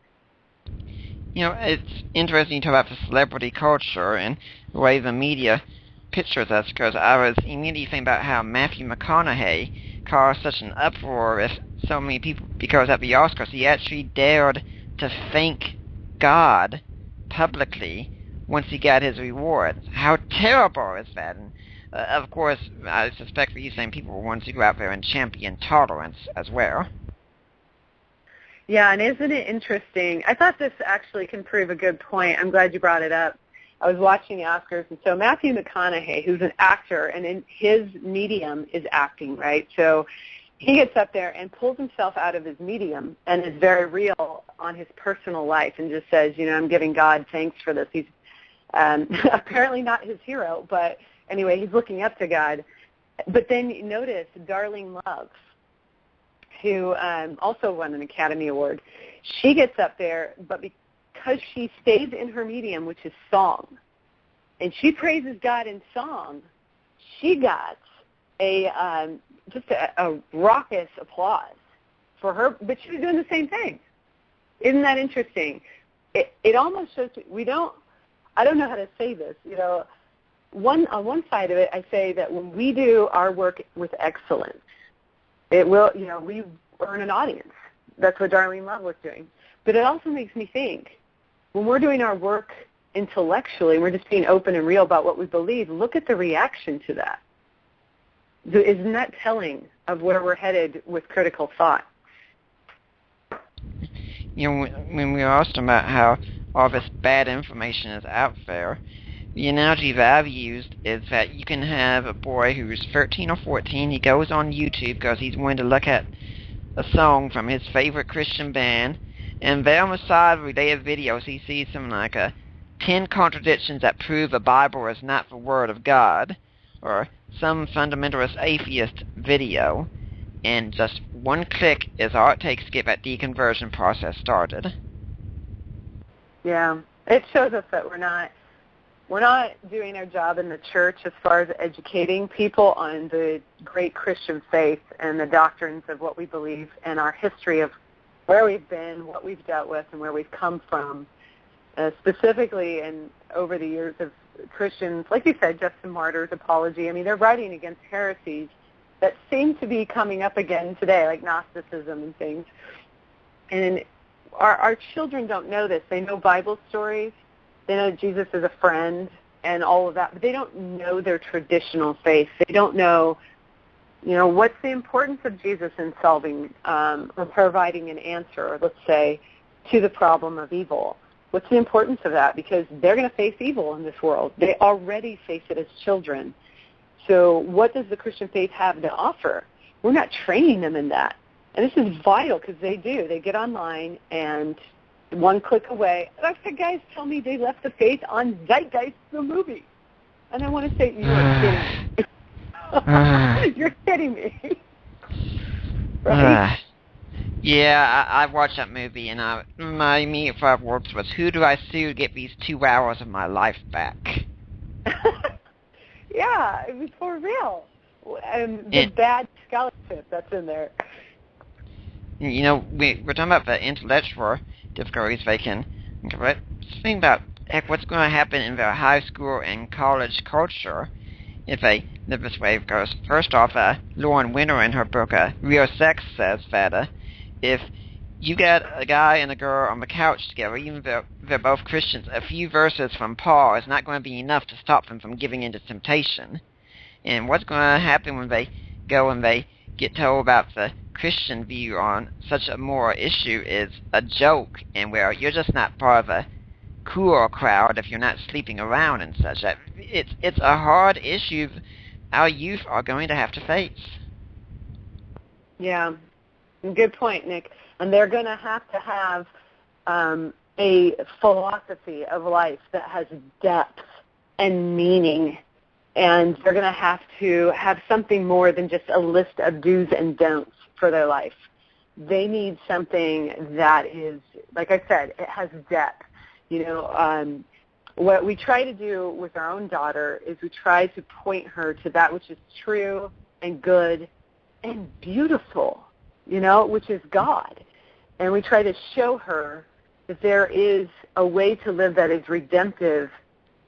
It's interesting to talk about the celebrity culture and the way the media pictures us, because I was immediately thinking about how Matthew McConaughey caused such an uproar with so many people, because at the Oscars he actually dared to thank God publicly once he got his reward. How terrible is that? And of course, I suspect for you same people will want to go out there and champion tolerance as well. Yeah, and isn't it interesting? I thought this actually can prove a good point. I'm glad you brought it up. I was watching the Oscars, and so Matthew McConaughey, who's an actor, and in his medium is acting, right? So he gets up there and pulls himself out of his medium and is very real on his personal life and just says, I'm giving God thanks for this. He's apparently not his hero, but anyway, he's looking up to God. But then you notice Darlene Love, who also won an Academy Award. She gets up there, but because she stays in her medium, which is song, and she praises God in song, she got a raucous applause for her, but she was doing the same thing. Isn't that interesting? It almost shows I don't know how to say this. On one side of it, I say that when we do our work with excellence, it will, we earn an audience. That's what Darlene Love was doing. But it also makes me think, when we're doing our work intellectually, we're just being open and real about what we believe, look at the reaction to that. Isn't that telling of where we're headed with critical thought? When we were asked about how all this bad information is out there, the analogy that I've used is that you can have a boy who's 13 or 14, he goes on YouTube because he's wanting to look at a song from his favorite Christian band, and there on the side of they have videos, he sees something like 10 contradictions that prove the Bible is not the Word of God, or some fundamentalist atheist video, and just one click is all it takes to get that deconversion process started. Yeah, it shows us that we're not doing our job in the church as far as educating people on the great Christian faith and the doctrines of what we believe and our history of where we've been, what we've dealt with, and where we've come from. Specifically, and over the years of Christians, like you said, Justin Martyr's apology. I mean, they're writing against heresies that seem to be coming up again today, like Gnosticism and things. And our children don't know this. They know Bible stories. They know Jesus is a friend and all of that, but they don't know their traditional faith. They don't know, what's the importance of Jesus in solving or providing an answer, let's say, to the problem of evil. What's the importance of that? Because they're going to face evil in this world. They already face it as children. So what does the Christian faith have to offer? We're not training them in that. And this is vital because they do. They get online and one click away. I've had guys tell me they left the faith on Zeitgeist, the movie. And I want to say, you are kidding me. You're kidding me. Right? Yeah, I watched that movie, and my immediate thought was, who do I sue to get these 2 hours of my life back? Yeah, it was for real. And the bad scholarship that's in there. You know, we're talking about the intellectual difficulties they can. But think about what's going to happen in their high school and college culture if they live this way. Because first off, Lauren Winner in her book, Real Sex, says that if you get a guy and a girl on the couch together, even though they're both Christians, a few verses from Paul is not going to be enough to stop them from giving into temptation. And what's going to happen when they go and they get told about the Christian view on such a moral issue is a joke, and where you're just not part of a cool crowd if you're not sleeping around and such. It's a hard issue our youth are going to have to face. Yeah, good point, Nick. And they're going to have a philosophy of life that has depth and meaning. And they're going to have something more than just a list of do's and don'ts for their life. They need something that is, like I said, it has depth. You know, what we try to do with our own daughter is we try to point her to that which is true and good and beautiful, you know, which is God. And we try to show her that there is a way to live that is redemptive,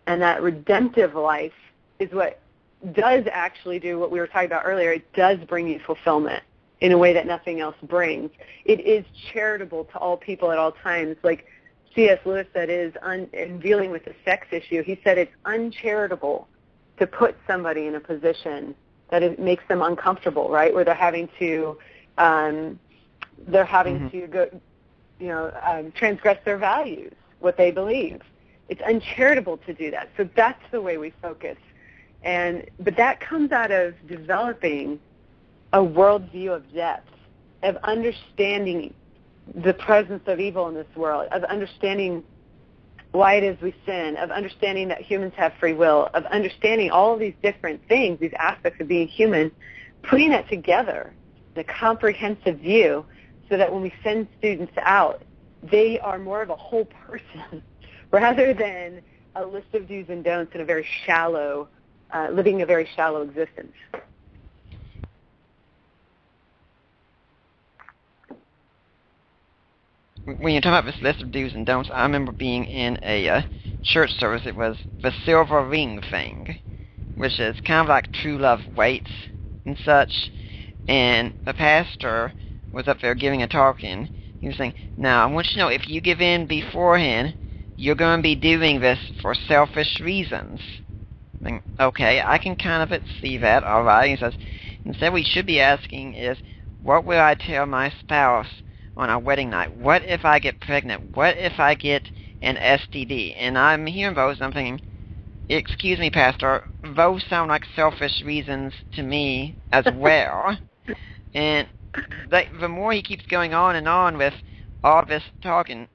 and that redemptive life is what does actually do what we were talking about earlier. It does bring you fulfillment in a way that nothing else brings. It is charitable to all people at all times. Like C.S. Lewis said, in dealing with the sex issue, he said it's uncharitable to put somebody in a position that it makes them uncomfortable, right, where they're having to go, you know, transgress their values, what they believe. It's uncharitable to do that. So that's the way we focus. But that comes out of developing a worldview of depth, of understanding the presence of evil in this world, of understanding why it is we sin, of understanding that humans have free will, of understanding all of these different things, these aspects of being human, putting that together in a comprehensive view so that when we send students out, they are more of a whole person rather than a list of do's and don'ts in a very shallow, living a very shallow existence. When you're talking about this list of do's and don'ts, I remember being in a church service. It was the silver ring thing, which is kind of like true love waits and such. And the pastor was up there giving a talk, and he was saying, now, I want you to know, if you give in beforehand, you're going to be doing this for selfish reasons. I think, okay, I can kind of see that, all right. He says, instead what we should be asking is, what will I tell my spouse on our wedding night? What if I get pregnant? What if I get an STD? And I'm hearing those, and I'm thinking, excuse me, Pastor, those sound like selfish reasons to me as well. And the more he keeps going on and on with all this talking,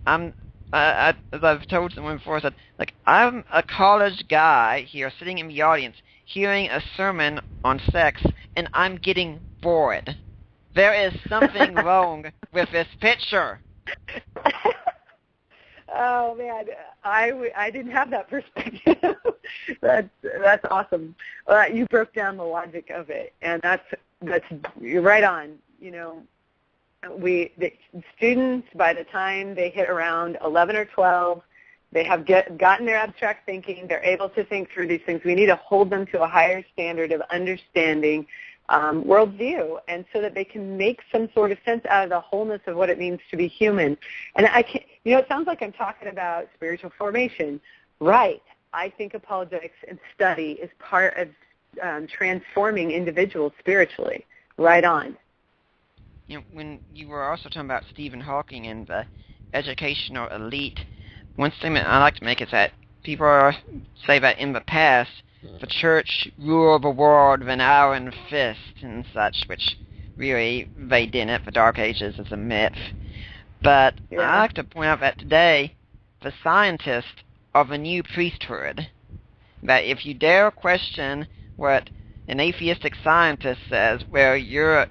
as I've told someone before, I said, like, I'm a college guy here sitting in the audience hearing a sermon on sex, and I'm getting bored. There is something wrong with this picture. Oh man, I didn't have that perspective. that's awesome. You broke down the logic of it, and that's you're right on. You know, the students, by the time they hit around 11 or 12, they have gotten their abstract thinking. They're able to think through these things. We need to hold them to a higher standard of understanding worldview, and so that they can make some sort of sense out of the wholeness of what it means to be human. And it sounds like I'm talking about spiritual formation. Right. I think apologetics and study is part of transforming individuals spiritually. Right on. You know, when you were also talking about Stephen Hawking and the educational elite, one statement I like to make is that people say that in the past, the church ruled the world with an iron fist and such, which really they didn't. The Dark Ages is a myth. But I like to point out that today, the scientists are the new priesthood. That if you dare question what an atheistic scientist says, well, you're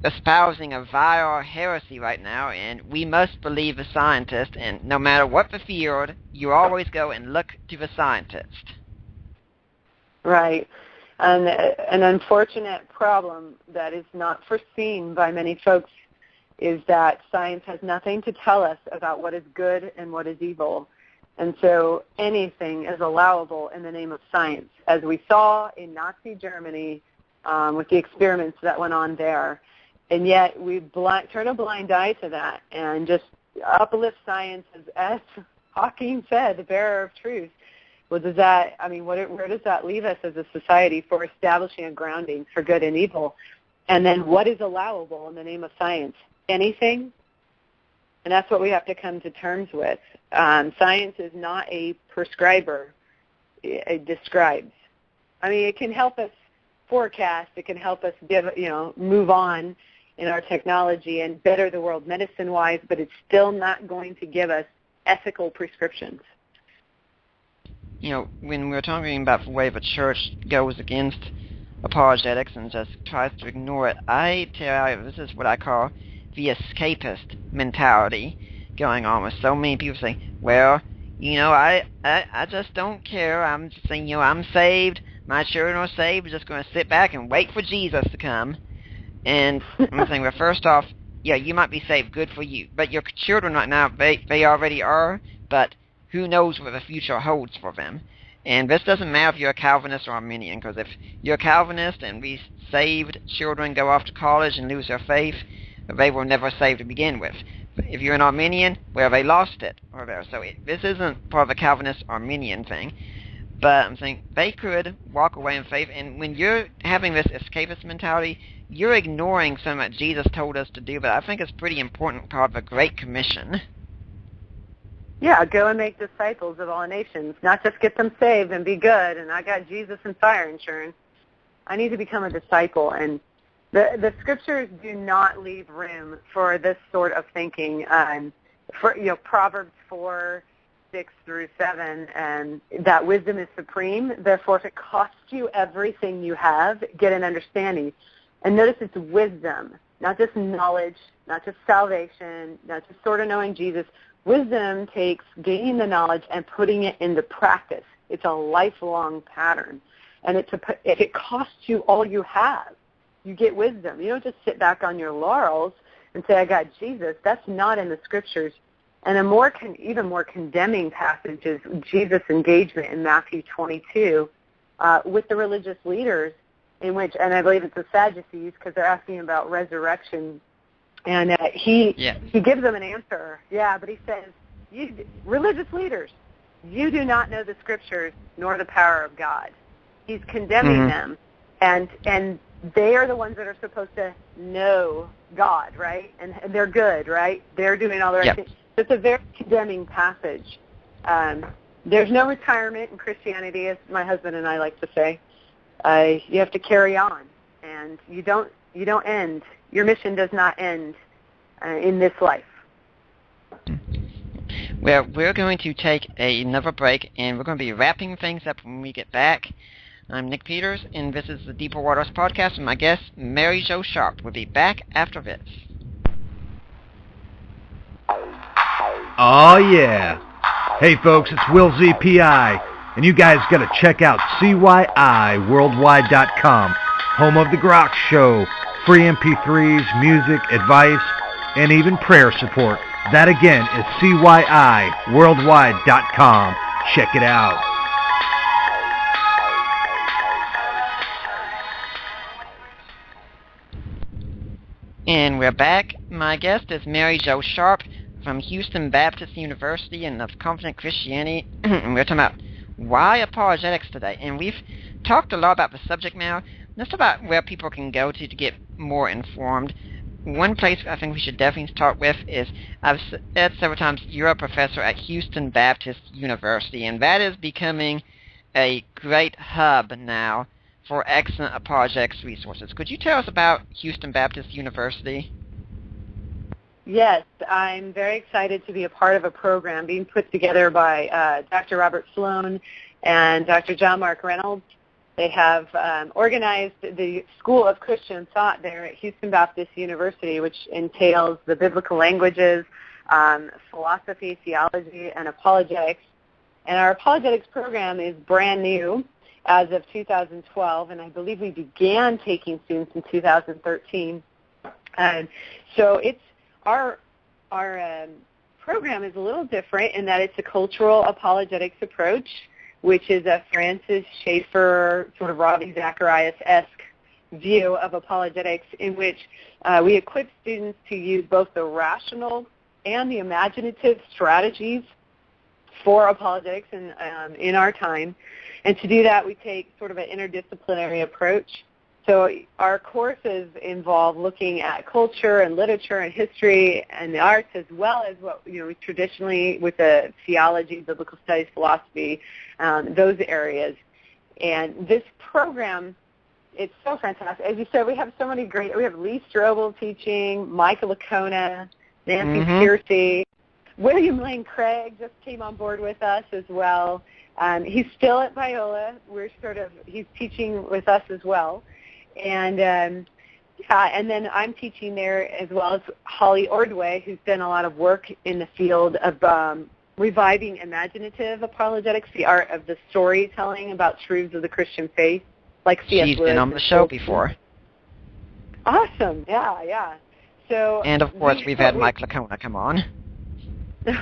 espousing a vile heresy right now, and we must believe the scientist, and no matter what the field, you always go and look to the scientist. Right. And an unfortunate problem that is not foreseen by many folks is that science has nothing to tell us about what is good and what is evil. And so anything is allowable in the name of science, as we saw in Nazi Germany with the experiments that went on there. And yet we turn a blind eye to that and just uplift science as Hawking said, the bearer of truth. Well, does that, I mean, where does that leave us as a society for establishing a grounding for good and evil? And then what is allowable in the name of science? Anything? And that's what we have to come to terms with. Science is not a prescriber. It describes. I mean, it can help us forecast. It can help us move on in our technology and better the world medicine-wise, but it's still not going to give us ethical prescriptions. When we're talking about the way the church goes against apologetics and just tries to ignore it, I tell you, this is what I call the escapist mentality going on with so many people saying, well, I just don't care. I'm just saying, I'm saved. My children are saved. We're just going to sit back and wait for Jesus to come. And I'm saying, well, first off, yeah, you might be saved. Good for you. But your children right now, they already are, but who knows what the future holds for them. And this doesn't matter if you're a Calvinist or Arminian, because if you're a Calvinist and these saved children go off to college and lose their faith, they were never saved to begin with. If you're an Arminian, well, they lost it. So this isn't part of the Calvinist-Arminian thing. But I'm saying they could walk away in faith, and when you're having this escapist mentality, you're ignoring something that Jesus told us to do, but I think it's pretty important part of the Great Commission. Yeah, go and make disciples of all nations, not just get them saved and be good, and I got Jesus and fire insurance. I need to become a disciple, and the scriptures do not leave room for this sort of thinking. Proverbs 4:6-7, and that wisdom is supreme. Therefore, if it costs you everything you have, get an understanding. And notice it's wisdom, not just knowledge, not just salvation, not just sort of knowing Jesus. Wisdom takes gaining the knowledge and putting it into practice. It's a lifelong pattern. And if it costs you all you have, you get wisdom. You don't just sit back on your laurels and say, I got Jesus. That's not in the scriptures. And a even more condemning passage is Jesus' engagement in Matthew 22 with the religious leaders, in which, and I believe it's the Sadducees, because they're asking about resurrection. And he gives them an answer. Yeah, but he says, religious leaders, you do not know the scriptures nor the power of God. He's condemning them. And they are the ones that are supposed to know God, right? And they're good, right? They're doing all the right things. It's a very condemning passage. There's no retirement in Christianity, as my husband and I like to say. You have to carry on, and you don't end. Your mission does not end in this life. Well, we're going to take another break, and we're going to be wrapping things up when we get back. I'm Nick Peters, and this is the Deeper Waters Podcast, and my guest, Mary Jo Sharp, will be back after this. Oh, yeah. Hey, folks, it's Will ZPI, and you guys got to check out CYIWorldwide.com, home of The Grok Show, free MP3s, music, advice, and even prayer support. That, again, is CYIWorldwide.com. Check it out. And we're back. My guest is Mary Jo Sharp from Houston Baptist University and of Confident Christianity. And we're talking about why apologetics today. And we've talked a lot about the subject matter. Let's talk about where people can go to get more informed. one place I think we should definitely start with is, I've said several times, you're a professor at Houston Baptist University, and that is becoming a great hub now for excellent apologetics resources. Could you tell us about Houston Baptist University? Yes, I'm very excited to be a part of a program being put together by Dr. Robert Sloan and Dr. John Mark Reynolds. They have organized the School of Christian Thought there at Houston Baptist University, which entails the biblical languages, philosophy, theology, and apologetics. And our apologetics program is brand new as of 2012, and I believe we began taking students in 2013. So it's our program is a little different in that it's a cultural apologetics approach, which is a Francis Schaeffer, sort of Ravi Zacharias-esque view of apologetics, in which we equip students to use both the rational and the imaginative strategies for apologetics in our time. And to do that, we take sort of an interdisciplinary approach. So our courses involve looking at culture and literature and history and the arts, as well as what we traditionally with the theology, biblical studies, philosophy, those areas. And this program, it's so fantastic. As you said, we have so many great. We have Lee Strobel teaching, Michael Licona, Nancy Piercy, William Lane Craig just came on board with us as well. He's still at Biola. He's teaching with us as well. And and then I'm teaching there as well as Holly Ordway, who's done a lot of work in the field of reviving imaginative apologetics, the art of the storytelling about truths of the Christian faith, like C.S. She's Lewis been on the show before. Awesome, yeah. So, and of course, we've had Mike Licona come on.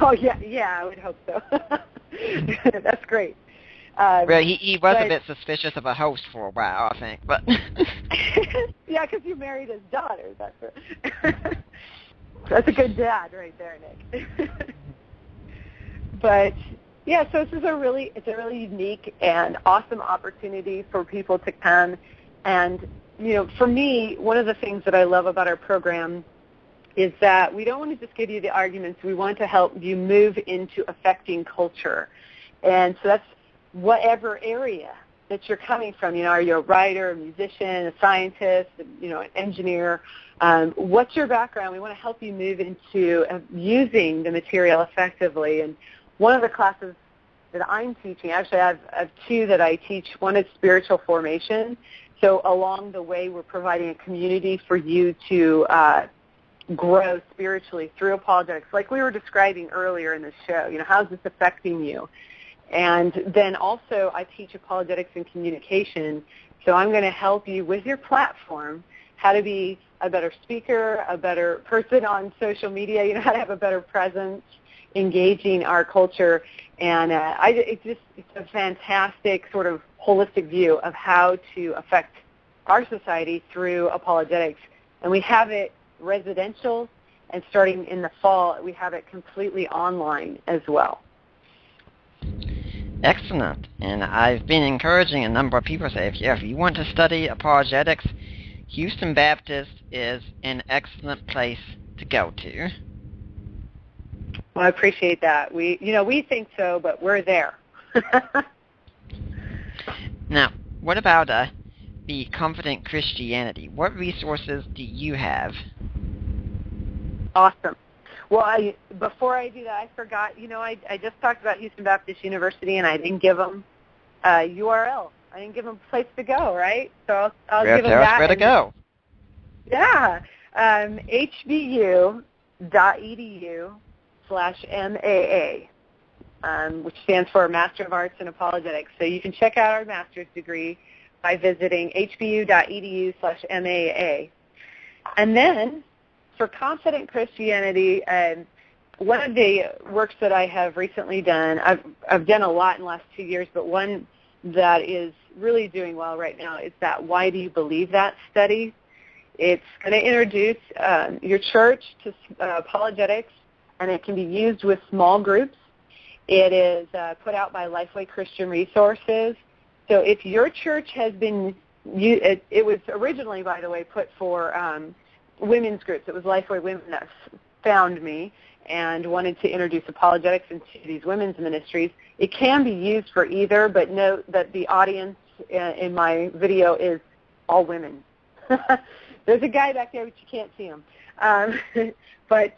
Oh yeah, I would hope so. That's great. Well, he was a bit suspicious of a host for a while, I think, but yeah, because you married his daughter. That's a good dad right there, Nick. But yeah, so this is a really unique and awesome opportunity for people to come. And for me, one of the things that I love about our program is that we don't want to just give you the arguments. We want to help you move into affecting culture. And so that's whatever area that you're coming from. Are you a writer, a musician, a scientist, an engineer? What's your background? We want to help you move into using the material effectively. And one of the classes that I'm teaching, actually I have two that I teach. One is spiritual formation. So along the way, we're providing a community for you to grow spiritually through apologetics, like we were describing earlier in the show. How's this affecting you? And then also I teach apologetics and communication, so I'm going to help you with your platform, how to be a better speaker, a better person on social media, how to have a better presence, engaging our culture. And it's a fantastic sort of holistic view of how to affect our society through apologetics. And we have it residential, and starting in the fall, we have it completely online as well. Excellent. And I've been encouraging a number of people to say, if you want to study apologetics, Houston Baptist is an excellent place to go to. Well, I appreciate that. We think so, but we're there. Now, what about the Confident Christianity? What resources do you have? Awesome. Well, before I do that, I forgot, I just talked about Houston Baptist University, and I didn't give them a URL. I didn't give them a place to go, right? So I'll give them that. Where to go. Yeah. hbu.edu/MAA, which stands for Master of Arts in Apologetics. So you can check out our master's degree by visiting hbu.edu/MAA. And then for Confident Christianity, one of the works that I have recently done, I've done a lot in the last 2 years, but one that is really doing well right now is that Why Do You Believe That study. It's going to introduce your church to apologetics, and it can be used with small groups. It is put out by Lifeway Christian Resources. So if your church has been, it was originally, by the way, put for women's groups. It was Lifeway Women that found me and wanted to introduce apologetics into these women's ministries. It can be used for either, but note that the audience in my video is all women. There's a guy back there, but you can't see him. But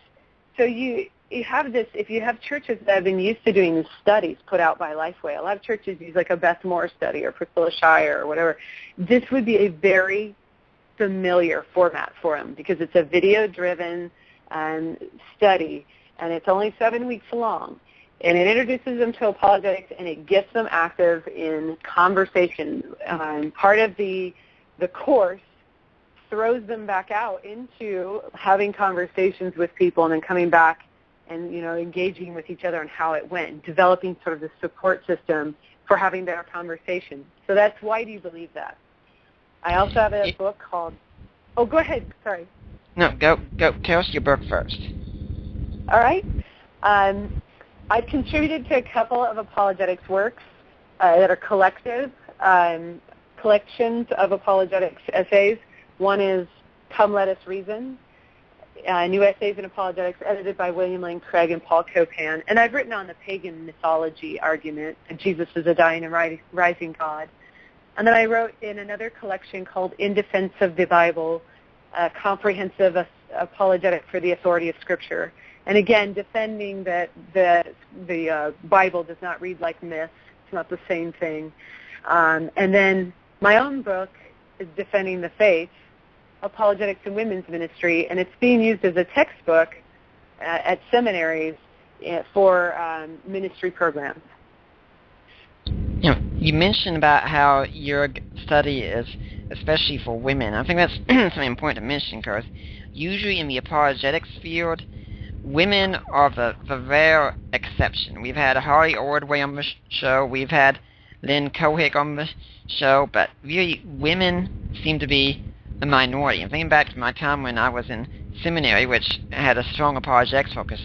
so you have this, if you have churches that have been used to doing these studies put out by Lifeway, a lot of churches use like a Beth Moore study or Priscilla Shirer or whatever. This would be a very familiar format for them because it's a video-driven study, and it's only 7 weeks long. And it introduces them to apologetics, and it gets them active in conversation. Part of the course throws them back out into having conversations with people and then coming back and, engaging with each other on how it went, developing sort of the support system for having better conversations. So that's Why Do You Believe That? I also have a book called... Oh, go ahead. Sorry. No, go. Tell us your book first. All right. I've contributed to a couple of apologetics works that are collections of apologetics essays. One is Come Let Us Reason, New Essays in Apologetics, edited by William Lane Craig and Paul Copan. And I've written on the pagan mythology argument, that Jesus is a dying and rising God. And then I wrote in another collection called In Defense of the Bible, a comprehensive apologetic for the authority of Scripture. And again, defending that the Bible does not read like myth. It's not the same thing. And then my own book is Defending the Faith, Apologetics in Women's Ministry, and it's being used as a textbook at seminaries for ministry programs. You mentioned about how your study is especially for women. I think that's something important to mention because usually in the apologetics field, women are the rare exception. We've had Holly Ordway on the show, we've had Lynn Cohick on the show, but really women seem to be the minority. And thinking back to my time when I was in seminary, which had a strong apologetics focus,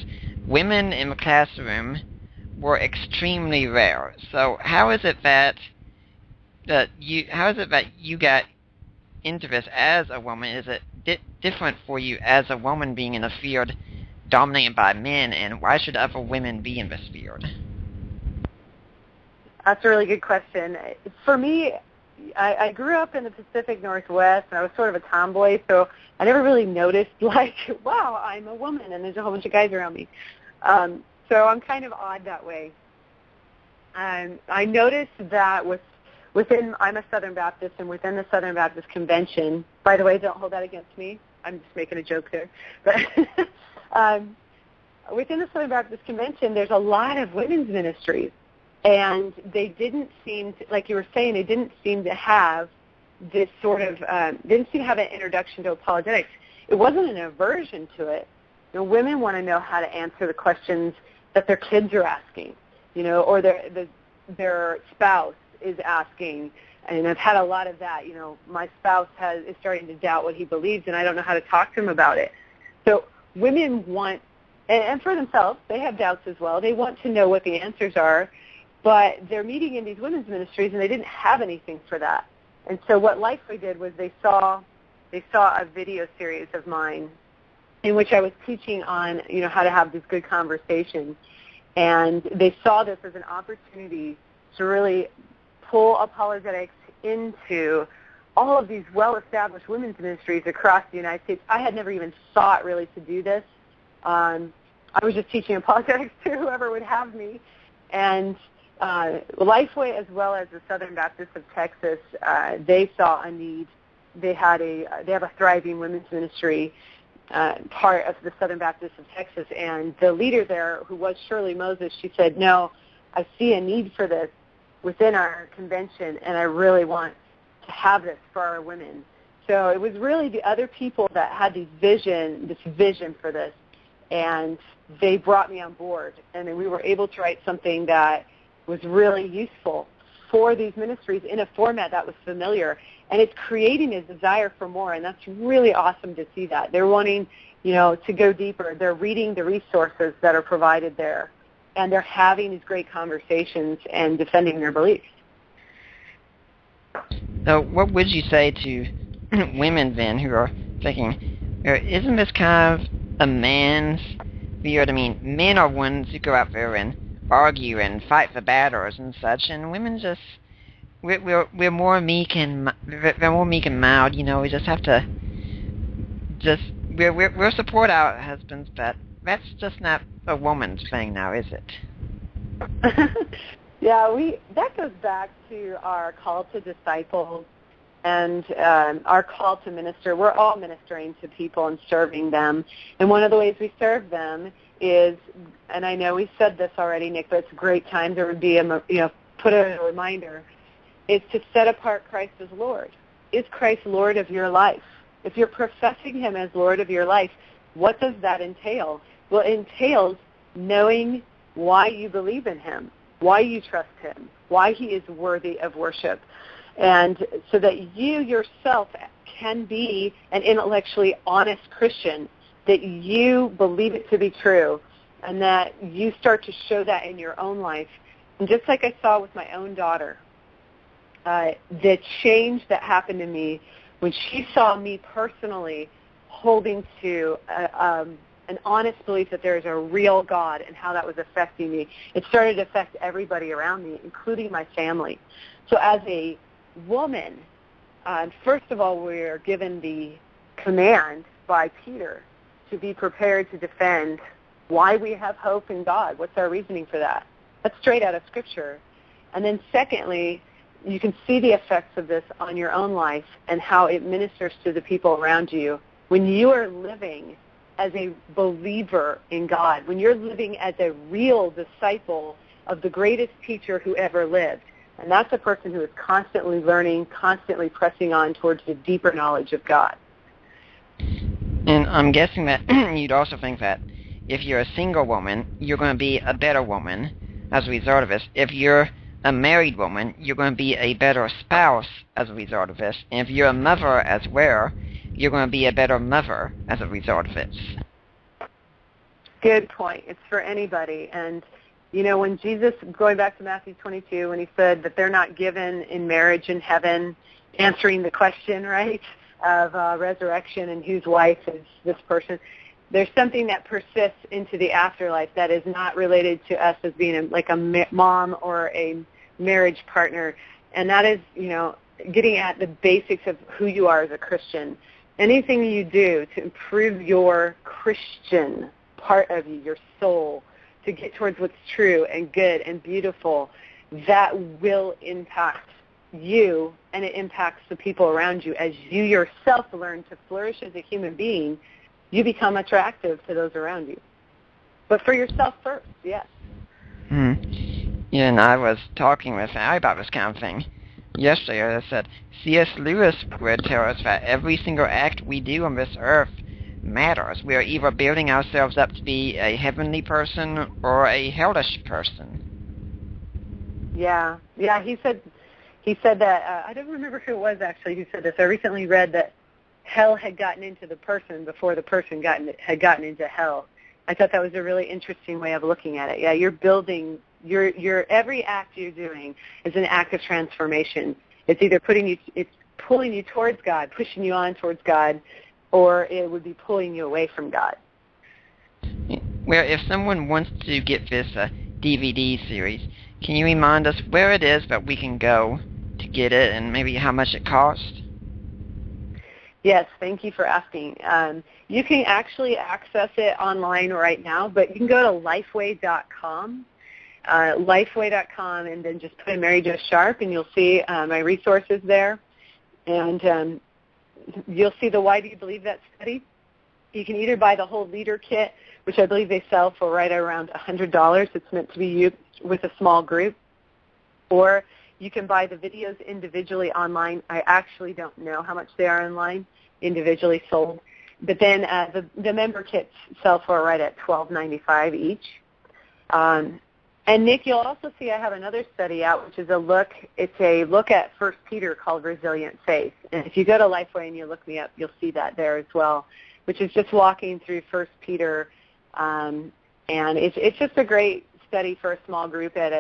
women in the classroom were extremely rare. So how is it that you got into this as a woman? Is it different for you as a woman being in a field dominated by men, and why should other women be in this field? That's a really good question. For me, I grew up in the Pacific Northwest, and I was sort of a tomboy, so I never really noticed, like, wow, I'm a woman, and there's a whole bunch of guys around me. So I'm kind of odd that way. I noticed that I'm a Southern Baptist, and within the Southern Baptist Convention, by the way, don't hold that against me. I'm just making a joke there. But within the Southern Baptist Convention, there's a lot of women's ministries. And they didn't seem to, like you were saying, they didn't seem to have this sort of, didn't seem to have an introduction to apologetics. It wasn't an aversion to it. Women want to know how to answer the questions that their kids are asking, or their spouse is asking. And I've had a lot of that. My spouse is starting to doubt what he believes, and I don't know how to talk to him about it. So women want, and for themselves, they have doubts as well. They want to know what the answers are. But they're meeting in these women's ministries, and they didn't have anything for that. And so what Lifeway did was they saw a video series of mine in which I was teaching on, how to have these good conversations. And they saw this as an opportunity to really pull apologetics into all of these well-established women's ministries across the United States. I had never even thought really to do this. I was just teaching apologetics to whoever would have me. And Lifeway, as well as the Southern Baptists of Texas, they saw a need. They have a thriving women's ministry, part of the Southern Baptists of Texas, and the leader there, who was Shirley Moses, she said, "No, I see a need for this within our convention, and I really want to have this for our women." So it was really the other people that had this vision for this, and they brought me on board, and then we were able to write something that was really useful for these ministries in a format that was familiar. And it's creating a desire for more, and that's really awesome to see that. They're wanting, to go deeper. They're reading the resources that are provided there, and they're having these great conversations and defending their beliefs. So what would you say to women then who are thinking, Isn't this kind of a man's field? I mean, men are ones who go out there and argue and fight the battles and such, and women just we're more meek and they're more meek and mild. You know, we just have to we'll support our husbands, but that's just not a woman's thing now, is it? Yeah, that goes back to our call to disciple and our call to minister. We're all ministering to people and serving them, and one of the ways we serve them is, and I know we said this already, Nick, but it's a great time to be put a reminder, is to set apart Christ as Lord. Is Christ Lord of your life? If you're professing him as Lord of your life, what does that entail? Well, it entails knowing why you believe in him, why you trust him, why he is worthy of worship, and so that you yourself can be an intellectually honest Christian, that you believe it to be true, and that you start to show that in your own life. And just like I saw with my own daughter, the change that happened to me when she saw me personally holding to an honest belief that there is a real God and how that was affecting me, it started to affect everybody around me, including my family. So as a woman, first of all, we're given the command by Peter to be prepared to defend why we have hope in God. What's our reasoning for that? That's straight out of Scripture. And then secondly, you can see the effects of this on your own life and how it ministers to the people around you. When you are living as a believer in God, when you're living as a real disciple of the greatest teacher who ever lived, and that's a person who is constantly learning, constantly pressing on towards the deeper knowledge of God. And I'm guessing that you'd also think that if you're a single woman, you're going to be a better woman as a result of this. If you're a married woman, you're going to be a better spouse as a result of this. And if you're a mother as well, you're going to be a better mother as a result of this. Good point. It's for anybody. And, you know, when Jesus, going back to Matthew 22, when he said that they're not given in marriage in heaven, answering the question, right, of resurrection and whose wife is this person, there's something that persists into the afterlife that is not related to us as being like a mom or a marriage partner. And that is, you know, getting at the basics of who you are as a Christian. Anything you do to improve your Christian part of you, your soul, to get towards what's true and good and beautiful, that will impact you, and it impacts the people around you. As you yourself learn to flourish as a human being, you become attractive to those around you. But for yourself first, yes. Yeah, and I was talking with Allie about this kind of thing yesterday. I said, C.S. Lewis would tell us that every single act we do on this earth matters. We are either building ourselves up to be a heavenly person or a hellish person. Yeah, he said that, I don't remember who it was actually who said this. I recently read that hell had gotten into the person before the person had gotten into hell. I thought that was a really interesting way of looking at it. Yeah, you're building, every act you're doing is an act of transformation. It's either it's pulling you towards God, pushing you on towards God, or it would be pulling you away from God. Well, if someone wants to get this DVD series, can you remind us where it is that we can go to get it and maybe how much it costs? Yes, thank you for asking. You can actually access it online right now, but you can go to lifeway.com, lifeway.com, and then just put in Mary Jo Sharp, and you'll see my resources there. And you'll see the Why Do You Believe That study. You can either buy the whole leader kit, which I believe they sell for right around $100. It's meant to be used with a small group. Or you can buy the videos individually online. I actually don't know how much they are online, individually sold. But then the member kits sell for right at $12.95 each. And Nick, you'll also see I have another study out, which is it's a look at 1 Peter called Resilient Faith. And if you go to Lifeway and you look me up, you'll see that there as well, which is just walking through 1 Peter. And it's just a great study for a small group that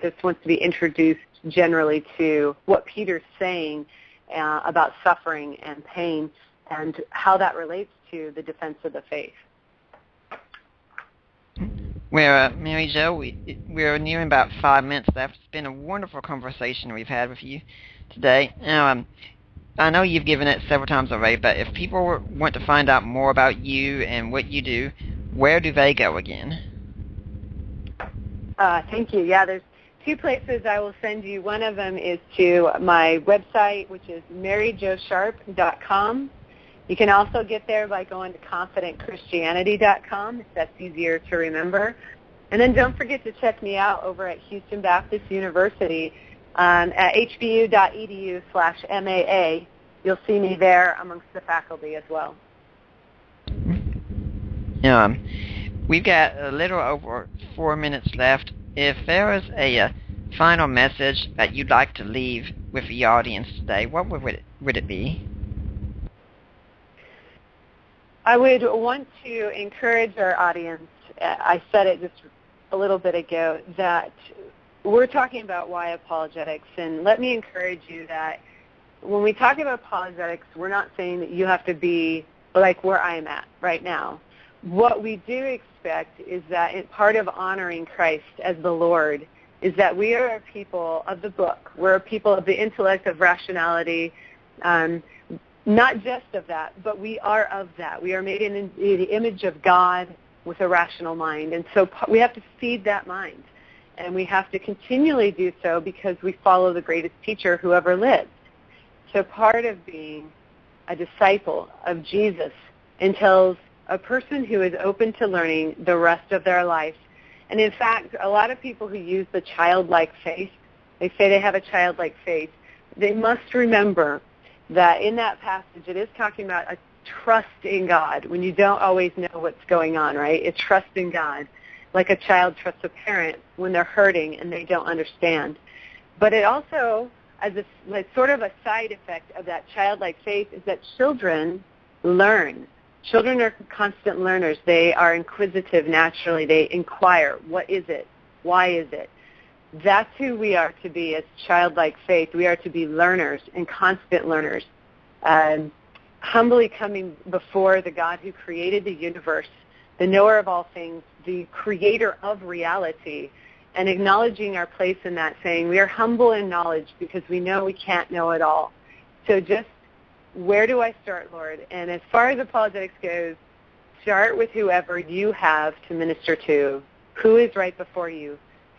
just wants to be introduced generally to what Peter's saying about suffering and pain and how that relates to the defense of the faith. Well, Mary Jo, we're nearing about 5 minutes left. It's been a wonderful conversation we've had with you today. Now, I know you've given it several times already, but if people want to find out more about you and what you do, where do they go again? Thank you. Yeah, there's 2 places I will send you. One of them is to my website, which is maryjosharp.com. You can also get there by going to confidentchristianity.com if that's easier to remember. And then don't forget to check me out over at Houston Baptist University at hbu.edu/MAA. You'll see me there amongst the faculty as well. We've got a little over 4 minutes left. If there is a final message that you'd like to leave with the audience today, what would it be? I would want to encourage our audience, I said it just a little bit ago, that we're talking about why apologetics, and let me encourage you that when we talk about apologetics, we're not saying that you have to be like where I'm at right now. What we do expect is that part of honoring Christ as the Lord is that we are a people of the book. We're a people of the intellect, of rationality, not just of that, but we are of that. We are made in the image of God with a rational mind. And so we have to feed that mind. And we have to continually do so because we follow the greatest teacher who ever lived. So part of being a disciple of Jesus entails a person who is open to learning the rest of their life. And in fact, a lot of people who use the childlike faith, they say they have a childlike faith, they must remember that in that passage it is talking about a trust in God when you don't always know what's going on, right? It's trust in God, like a child trusts a parent when they're hurting and they don't understand. But it also, as a sort of a side effect of that childlike faith, is that children learn. Children are constant learners. They are inquisitive naturally. They inquire, what is it? Why is it? That's who we are to be as childlike faith. We are to be learners and constant learners, humbly coming before the God who created the universe, the knower of all things, the creator of reality, and acknowledging our place in that, saying we are humble in knowledge because we know we can't know it all. So just, where do I start, Lord? And as far as apologetics goes, start with whoever you have to minister to, who is right before you.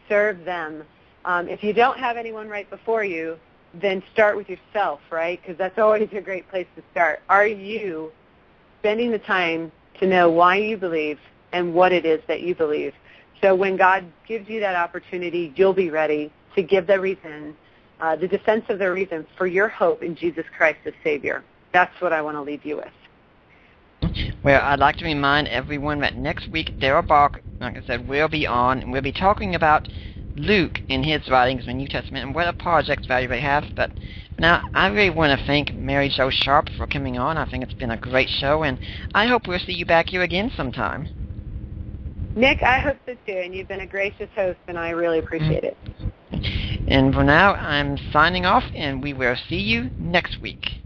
Serve them. If you don't have anyone right before you, then start with yourself, right? Because that's always a great place to start. Are you spending the time to know why you believe and what it is that you believe? So when God gives you that opportunity, you'll be ready to give the reason, the defense of the reason for your hope in Jesus Christ as Savior. That's what I want to leave you with. Well, I'd like to remind everyone that next week, Darrell Bark, like I said, will be on, and we'll be talking about Luke in his writings in the New Testament and what apologetics value they have. But now, I really want to thank Mary Jo Sharp for coming on. I think it's been a great show, and I hope we'll see you back here again sometime. Nick, I hope so too, and you've been a gracious host, and I really appreciate it. And for now, I'm signing off, and we will see you next week.